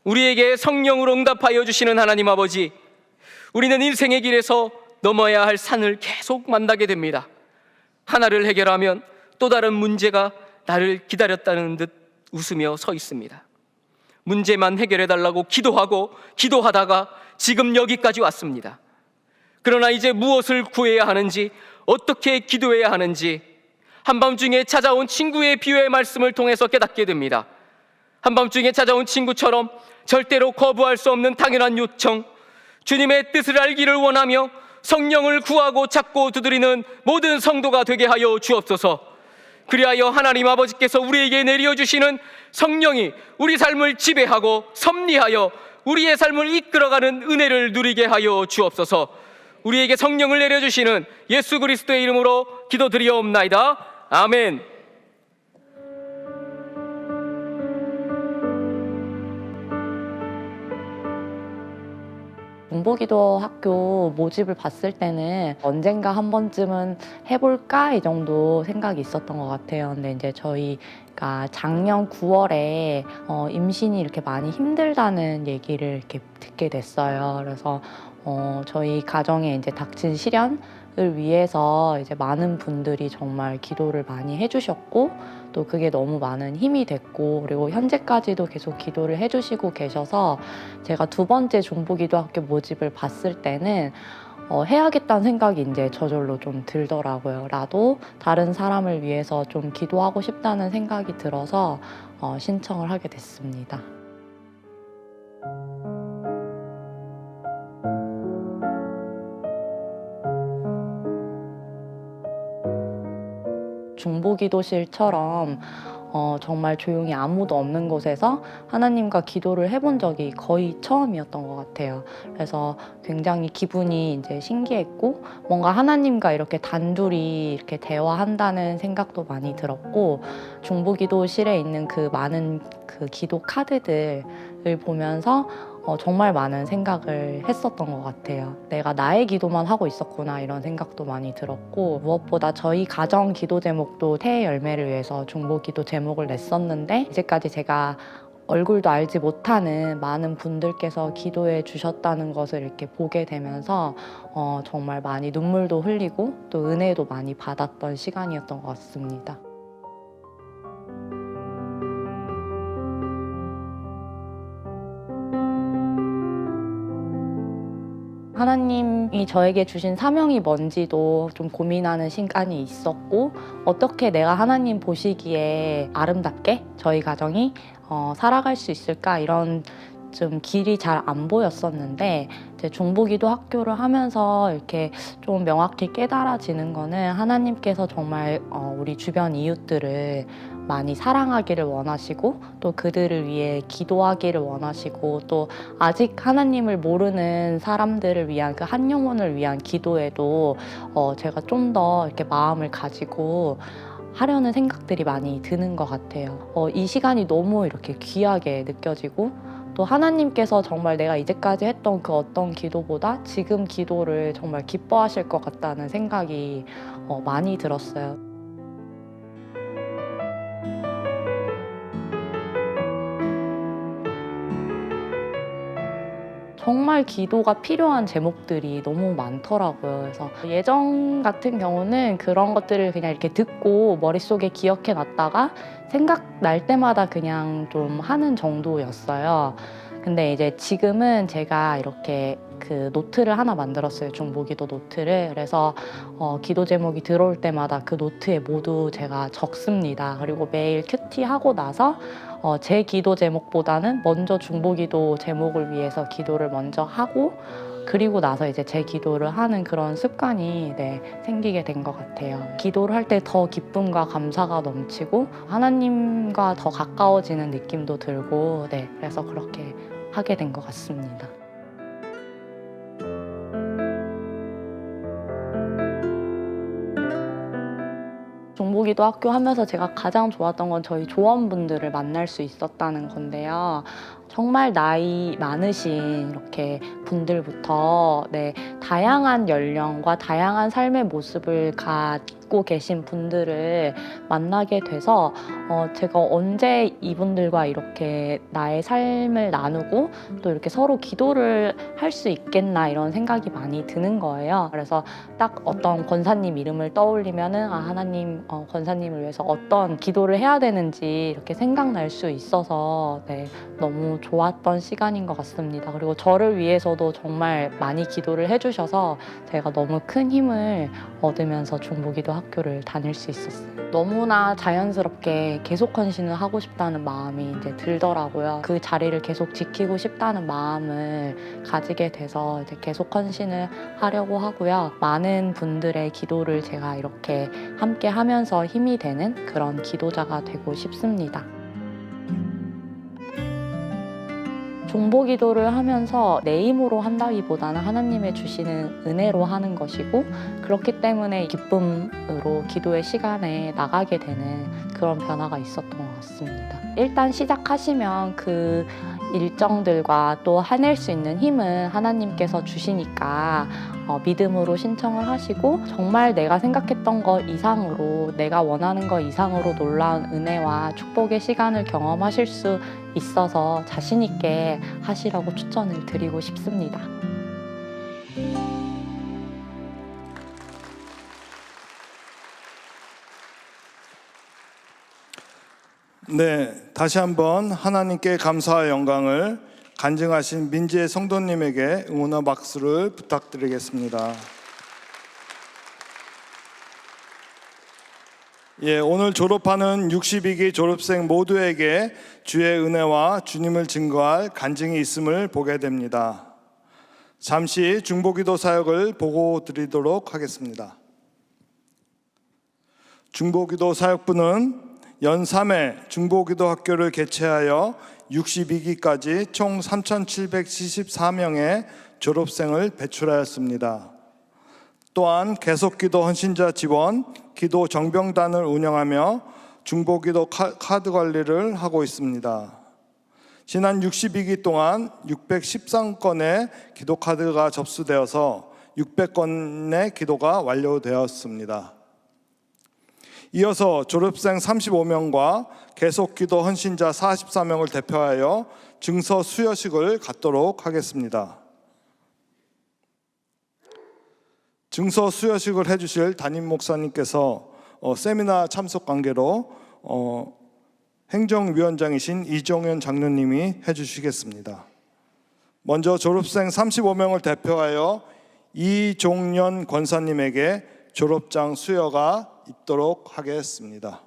우리에게 성령으로 응답하여 주시는 하나님 아버지, 우리는 인생의 길에서 넘어야 할 산을 계속 만나게 됩니다. 하나를 해결하면 또 다른 문제가 나를 기다렸다는 듯 웃으며 서 있습니다. 문제만 해결해달라고 기도하다가 지금 여기까지 왔습니다. 그러나 이제 무엇을 구해야 하는지, 어떻게 기도해야 하는지 한밤중에 찾아온 친구의 비유의 말씀을 통해서 깨닫게 됩니다. 한밤중에 찾아온 친구처럼 절대로 거부할 수 없는 당연한 요청, 주님의 뜻을 알기를 원하며 성령을 구하고 찾고 두드리는 모든 성도가 되게 하여 주옵소서. 그리하여 하나님 아버지께서 우리에게 내려주시는 성령이 우리 삶을 지배하고 섭리하여 우리의 삶을 이끌어가는 은혜를 누리게 하여 주옵소서. 우리에게 성령을 내려주시는 예수 그리스도의 이름으로 기도드리옵나이다. 아멘. 중보기도 학교 모집을 봤을 때는 언젠가 한 번쯤은 해볼까 이 정도 생각이 있었던 것 같아요. 근데 이제 저희가 작년 9월에 임신이 이렇게 많이 힘들다는 얘기를 이렇게 듣게 됐어요. 그래서 저희 가정에 이제 닥친 시련을 위해서 이제 많은 분들이 정말 기도를 많이 해주셨고, 또 그게 너무 많은 힘이 됐고, 그리고 현재까지도 계속 기도를 해주시고 계셔서 제가 두 번째 중보기도학교 모집을 봤을 때는 해야겠다는 생각이 이제 저절로 좀 들더라고요. 나도 다른 사람을 위해서 좀 기도하고 싶다는 생각이 들어서 신청을 하게 됐습니다. 중보기도실처럼 정말 조용히 아무도 없는 곳에서 하나님과 기도를 해본 적이 거의 처음이었던 것 같아요. 그래서 굉장히 기분이 이제 신기했고, 뭔가 하나님과 이렇게 단둘이 이렇게 대화한다는 생각도 많이 들었고, 중보기도실에 있는 그 많은 그 기도 카드들을 보면서 정말 많은 생각을 했었던 것 같아요. 내가 나의 기도만 하고 있었구나, 이런 생각도 많이 들었고, 무엇보다 저희 가정 기도 제목도 새해 열매를 위해서 중보기도 제목을 냈었는데, 이제까지 제가 얼굴도 알지 못하는 많은 분들께서 기도해 주셨다는 것을 이렇게 보게 되면서 정말 많이 눈물도 흘리고 또 은혜도 많이 받았던 시간이었던 것 같습니다. 하나님이 저에게 주신 사명이 뭔지도 좀 고민하는 시간이 있었고, 어떻게 내가 하나님 보시기에 아름답게 저희 가정이 살아갈 수 있을까, 이런 좀 길이 잘 안 보였었는데, 이제 중보기도 학교를 하면서 이렇게 좀 명확히 깨달아지는 거는 하나님께서 정말 우리 주변 이웃들을 많이 사랑하기를 원하시고, 또 그들을 위해 기도하기를 원하시고, 또 아직 하나님을 모르는 사람들을 위한 그 한 영혼을 위한 기도에도 제가 좀 더 이렇게 마음을 가지고 하려는 생각들이 많이 드는 것 같아요. 이 시간이 너무 이렇게 귀하게 느껴지고, 또 하나님께서 정말 내가 이제까지 했던 그 어떤 기도보다 지금 기도를 정말 기뻐하실 것 같다는 생각이 많이 들었어요. 정말 기도가 필요한 제목들이 너무 많더라고요. 그래서 예전 같은 경우는 그런 것들을 그냥 이렇게 듣고 머릿속에 기억해 놨다가 생각날 때마다 그냥 좀 하는 정도였어요. 근데 이제 지금은 제가 이렇게 그 노트를 하나 만들었어요. 중보기도 노트를. 그래서 기도 제목이 들어올 때마다 그 노트에 모두 제가 적습니다. 그리고 매일 큐티하고 나서 제 기도 제목보다는 먼저 중보기도 제목을 위해서 기도를 먼저 하고 그리고 나서 이제 제 기도를 하는 그런 습관이 생기게 된 것 같아요. 기도를 할 때 더 기쁨과 감사가 넘치고 하나님과 더 가까워지는 느낌도 들고 그래서 그렇게 하게 된 것 같습니다. 중보기도 학교 하면서 제가 가장 좋았던 건 저희 조원분들을 만날 수 있었다는 건데요. 정말 나이 많으신 이렇게 분들부터 다양한 연령과 다양한 삶의 모습을 갖고 계신 분들을 만나게 돼서 제가 언제 이분들과 이렇게 나의 삶을 나누고 또 이렇게 서로 기도를 할 수 있겠나 이런 생각이 많이 드는 거예요. 그래서 딱 어떤 권사님 이름을 떠올리면은 하나님 권사님을 위해서 어떤 기도를 해야 되는지 이렇게 생각날 수 있어서 너무 좋았던 시간인 것 같습니다. 그리고 저를 위해서도 정말 많이 기도를 해주셔서 제가 너무 큰 힘을 얻으면서 중보기도 학교를 다닐 수 있었어요. 너무나 자연스럽게 계속 헌신을 하고 싶다는 마음이 이제 들더라고요. 그 자리를 계속 지키고 싶다는 마음을 가지게 돼서 이제 계속 헌신을 하려고 하고요. 많은 분들의 기도를 제가 이렇게 함께 하면서 힘이 되는 그런 기도자가 되고 싶습니다. 중보기도를 하면서 내 힘으로 한다기보다는 하나님의 주시는 은혜로 하는 것이고 그렇기 때문에 기쁨으로 기도의 시간에 나가게 되는 그런 변화가 있었던 것 같습니다. 일단 시작하시면 그 일정들과 또 해낼 수 있는 힘은 하나님께서 주시니까 믿음으로 신청을 하시고 정말 내가 생각했던 것 이상으로 내가 원하는 것 이상으로 놀라운 은혜와 축복의 시간을 경험하실 수 있어서 자신 있게 하시라고 추천을 드리고 싶습니다. 네, 다시 한번 하나님께 감사와 영광을 간증하신 민지의 성도님에게 응원의 박수를 부탁드리겠습니다. 오늘 졸업하는 62기 졸업생 모두에게 주의 은혜와 주님을 증거할 간증이 있음을 보게 됩니다. 잠시 중보기도 사역을 보고 드리도록 하겠습니다. 중보기도 사역부는 연 3회 중보기도 학교를 개최하여 62기까지 총 3,774명의 졸업생을 배출하였습니다. 또한 계속기도 헌신자 지원, 기도 정병단을 운영하며 중보기도 카드 관리를 하고 있습니다. 지난 62기 동안 613건의 기도 카드가 접수되어서 600건의 기도가 완료되었습니다. 이어서 졸업생 35명과 계속기도 헌신자 44명을 대표하여 증서 수여식을 갖도록 하겠습니다. 증서 수여식을 해주실 담임 목사님께서 세미나 참석 관계로 행정위원장이신 이종현 장로님이 해주시겠습니다. 먼저 졸업생 35명을 대표하여 이종년 권사님에게 졸업장 수여가 있도록 하겠습니다.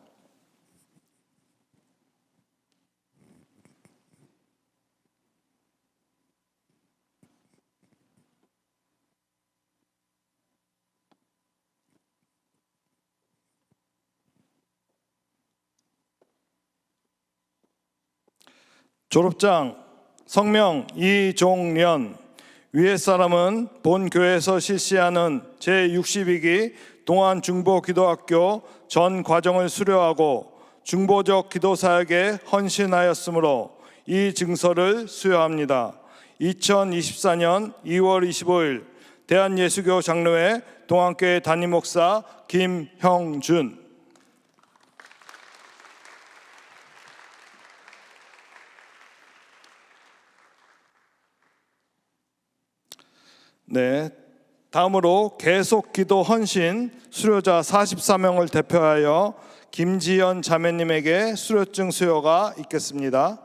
졸업장 성명 이종련. 위에 사람은 본 교회에서 실시하는 제62기 동안중보기도학교 전 과정을 수료하고 중보적 기도사역에 헌신하였으므로 이 증서를 수여합니다. 2024년 2월 25일 대한예수교 장로회 동안교회 담임목사 김형준. 네, 다음으로 계속기도 헌신 수료자 44명을 대표하여 김지연 자매님에게 수료증 수여가 있겠습니다.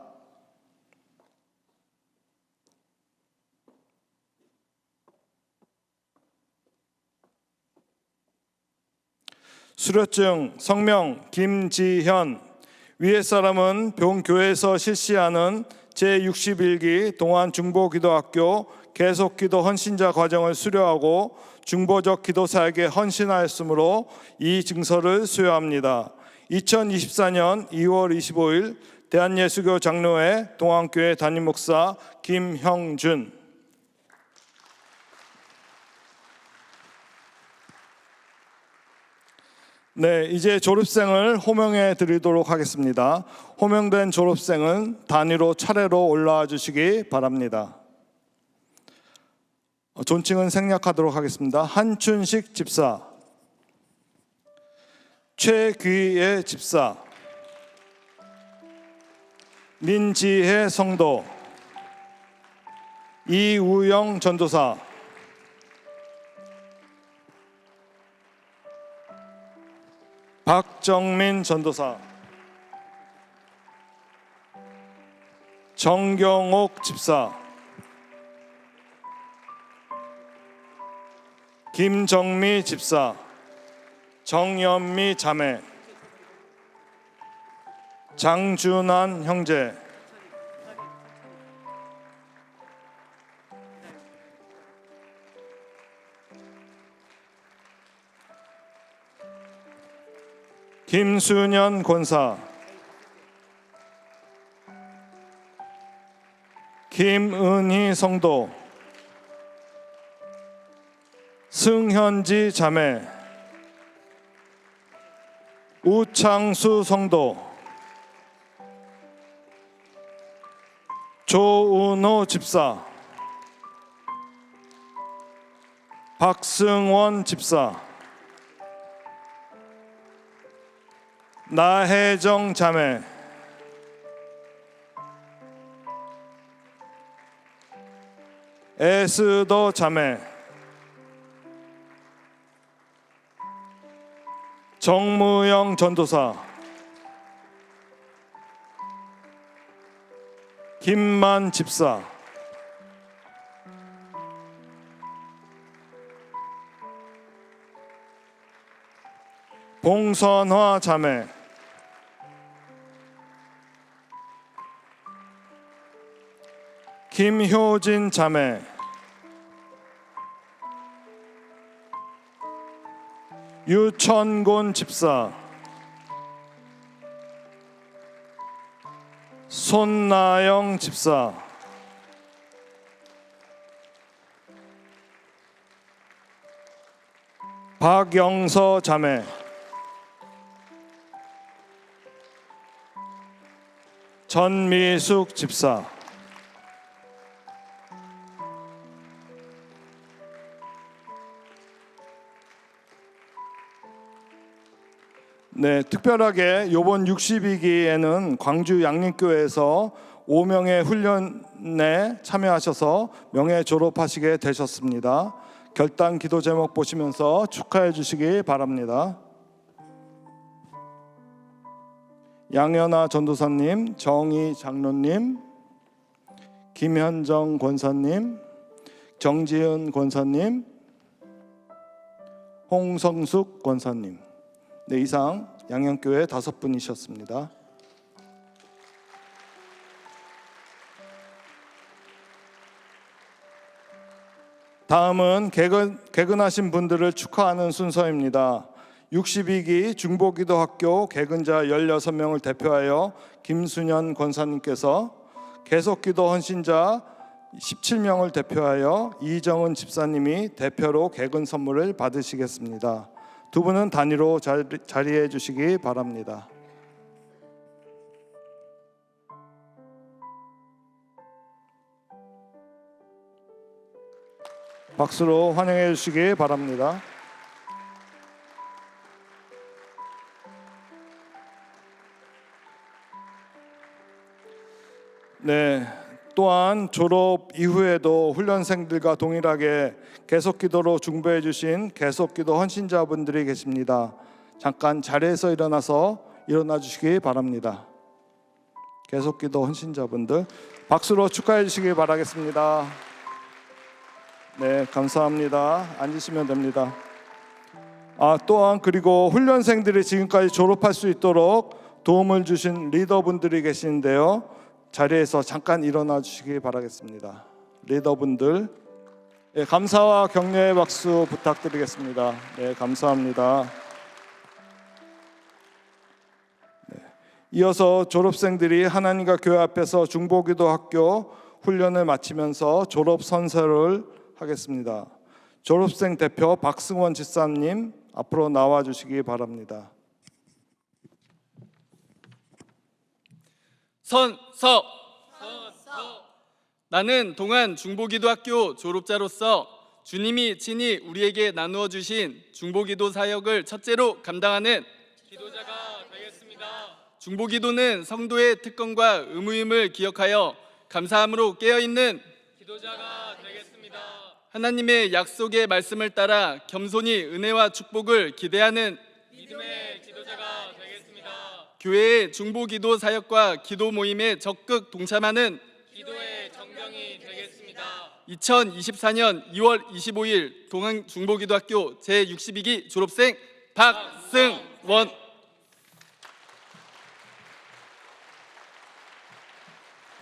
수료증 성명 김지현. 위에 사람은 본교회에서 실시하는 제61기 동안중보기도학교 계속기도 헌신자 과정을 수료하고 중보적 기도 사역에 헌신하였으므로 이 증서를 수여합니다. 2024년 2월 25일 대한예수교 장로회 동안교회 담임목사 김형준. 네, 이제 졸업생을 호명해 드리도록 하겠습니다. 호명된 졸업생은 단위로 차례로 올라와 주시기 바랍니다. 존칭은 생략하도록 하겠습니다. 한춘식 집사, 최귀예 집사, 민지혜 성도, 이우영 전도사, 박정민 전도사, 정경옥 집사, 김정미 집사, 정연미 자매, 장준환 형제, 김수년 권사, 김은희 성도, 승현지 자매, 우창수 성도, 조은호 집사, 박승원 집사, 나혜정 자매, 에스더 자매, 정무영 전도사, 김만 집사, 봉선화 자매, 김효진 자매, 유천곤 집사, 손나영 집사, 박영서 자매, 전미숙 집사, 네, 특별하게 이번 62기에는 광주 양림교회에서 5명의 훈련에 참여하셔서 명예 졸업하시게 되셨습니다. 결단 기도 제목 보시면서 축하해 주시기 바랍니다. 양현아 전도사님, 정희 장로님, 김현정 권사님, 정지은 권사님, 홍성숙 권사님. 네, 이상 양양교회 5분이셨습니다. 다음은 개근하신 분들을 축하하는 순서입니다. 62기 중보기도학교 개근자 16명을 대표하여 김순현 권사님께서, 계속기도 헌신자 17명을 대표하여 이정은 집사님이 대표로 개근 선물을 받으시겠습니다. 두 분은 단위로 자리해 주시기 바랍니다. 박수로 환영해 주시기 바랍니다. 네, 또한 졸업 이후에도 훈련생들과 동일하게 계속기도로 중보해 주신 계속기도 헌신자분들이 계십니다. 잠깐 자리에서 일어나 주시기 바랍니다. 계속기도 헌신자분들 박수로 축하해 주시기 바라겠습니다. 네, 감사합니다. 앉으시면 됩니다. 또한 그리고 훈련생들이 지금까지 졸업할 수 있도록 도움을 주신 리더분들이 계시는데요. 자리에서 잠깐 일어나 주시기 바라겠습니다. 리더분들, 네, 감사와 격려의 박수 부탁드리겠습니다. 네, 감사합니다. 이어서 졸업생들이 하나님과 교회 앞에서 중보기도 학교 훈련을 마치면서 졸업 선서를 하겠습니다. 졸업생 대표 박승원 집사님 앞으로 나와 주시기 바랍니다. 선서. 나는 동안 중보기도학교 졸업자로서 주님이 친히 우리에게 나누어 주신 중보기도 사역을 첫째로 감당하는 기도자가 되겠습니다. 중보기도는 성도의 특권과 의무임을 기억하여 감사함으로 깨어있는 기도자가 되겠습니다. 하나님의 약속의 말씀을 따라 겸손히 은혜와 축복을 기대하는 믿음의 기도자가 되겠습니다. 교회의 중보기도 사역과 기도 모임에 적극 동참하는 기도의 정경이 되겠습니다. 2024년 2월 25일 동안 중보기도학교 제62기 졸업생 박승원.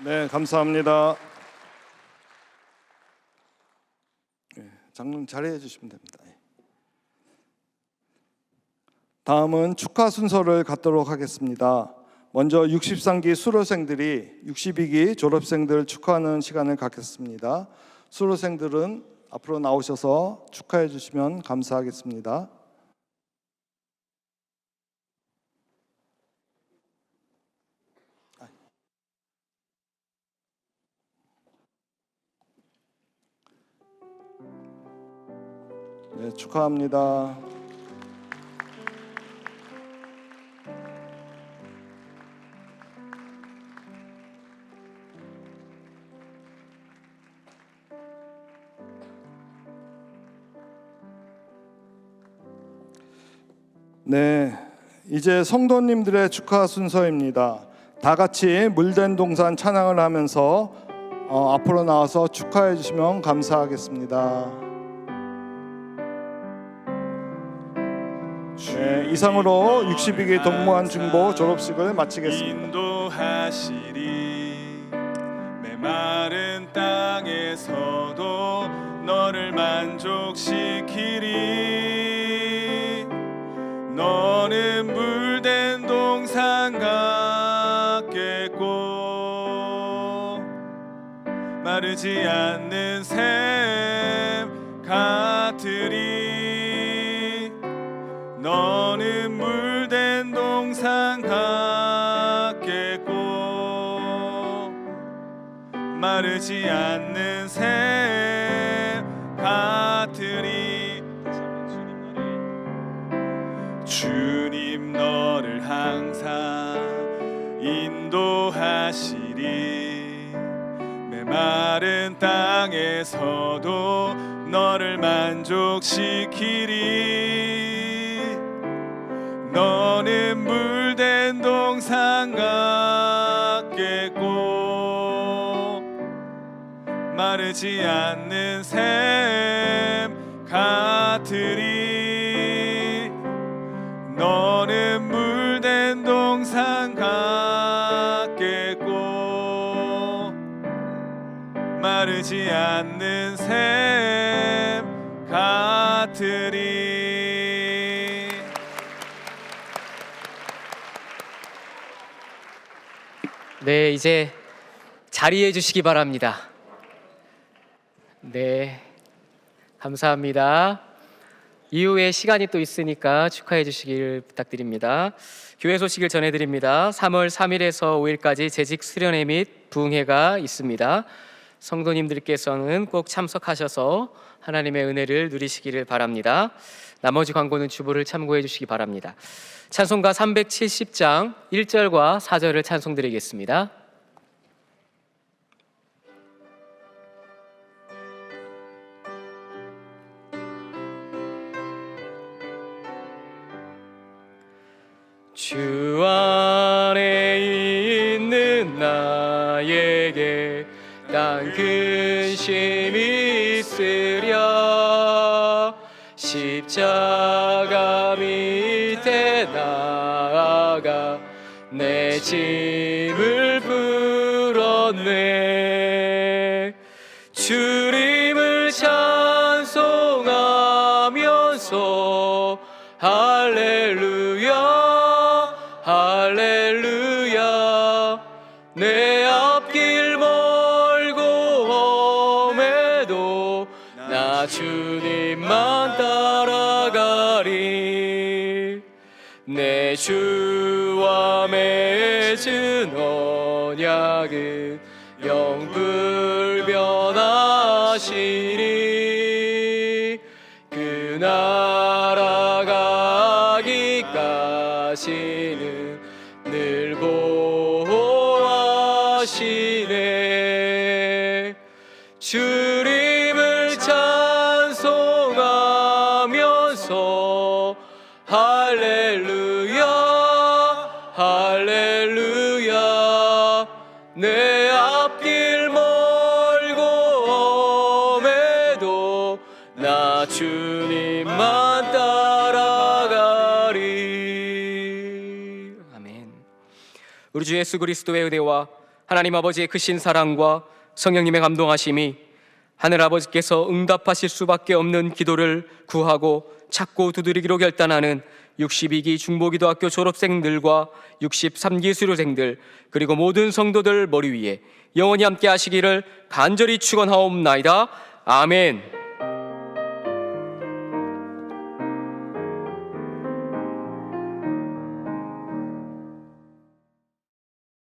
네, 감사합니다. 장로님 자리해 주시면 됩니다. 다음은 축하 순서를 갖도록 하겠습니다. 먼저 63기 수료생들이 62기 졸업생들 축하하는 시간을 갖겠습니다. 수료생들은 앞으로 나오셔서 축하해 주시면 감사하겠습니다. 네, 축하합니다. 네, 이제 성도님들의 축하 순서입니다. 다 같이 물된 동산 찬양을 하면서 앞으로 나와서 축하해 주시면 감사하겠습니다. 네, 이상으로 62기 동무한 중보 졸업식을 마치겠습니다. 인도하시리 메마른 땅에서도 너를 만족시키리. 너는 물된 동산 같겠고 마르지 않는 샘 같으리. 너는 물된 동산 같겠고 마르지 않는 샘 같으리. 주님 너를 항상 인도하시리. 메마른 땅에서도 너를 만족시키리. 너는 물된 동산 같겠고 마르지 않는 샘 같으리. 너는 물된 동산 같겠고 마르지 않는 샘 같으리. 네, 이제 자리해 주시기 바랍니다. 네, 감사합니다. 이후에 시간이 또 있으니까 축하해 주시길 부탁드립니다. 교회 소식을 전해드립니다. 3월 3일에서 5일까지 재직 수련회 및 부흥회가 있습니다. 성도님들께서는 꼭 참석하셔서 하나님의 은혜를 누리시기를 바랍니다. 나머지 광고는 주보를 참고해 주시기 바랍니다. 찬송가 370장 1절과 4절을 찬송드리겠습니다. 주 안에 있는 나에게 난 근심이 있으랴. 십자가 밑에 나아가 내 짐을 풀었네. 주님을 찬송하면서 할렐루야 할렐루야. 내 앞길 멀고 험해도 나 주님만 따라가리. 내 주와 맺은 언약은 영불변하시리. 그 나라 가기까지는 늘 보호하시네. 주님을 찬송하면서 할렐루야 할렐루야. 내 앞길 멀고 험해도 나 주님만 따라가리. 아멘. 우리 주 예수 그리스도의 은혜와 하나님 아버지의 크신 사랑과 성령님의 감동하심이 하늘 아버지께서 응답하실 수밖에 없는 기도를 구하고 찾고 두드리기로 결단하는 62기 중보기도학교 졸업생들과 63기 수료생들 그리고 모든 성도들 머리 위에 영원히 함께 하시기를 간절히 축원하옵나이다. 아멘.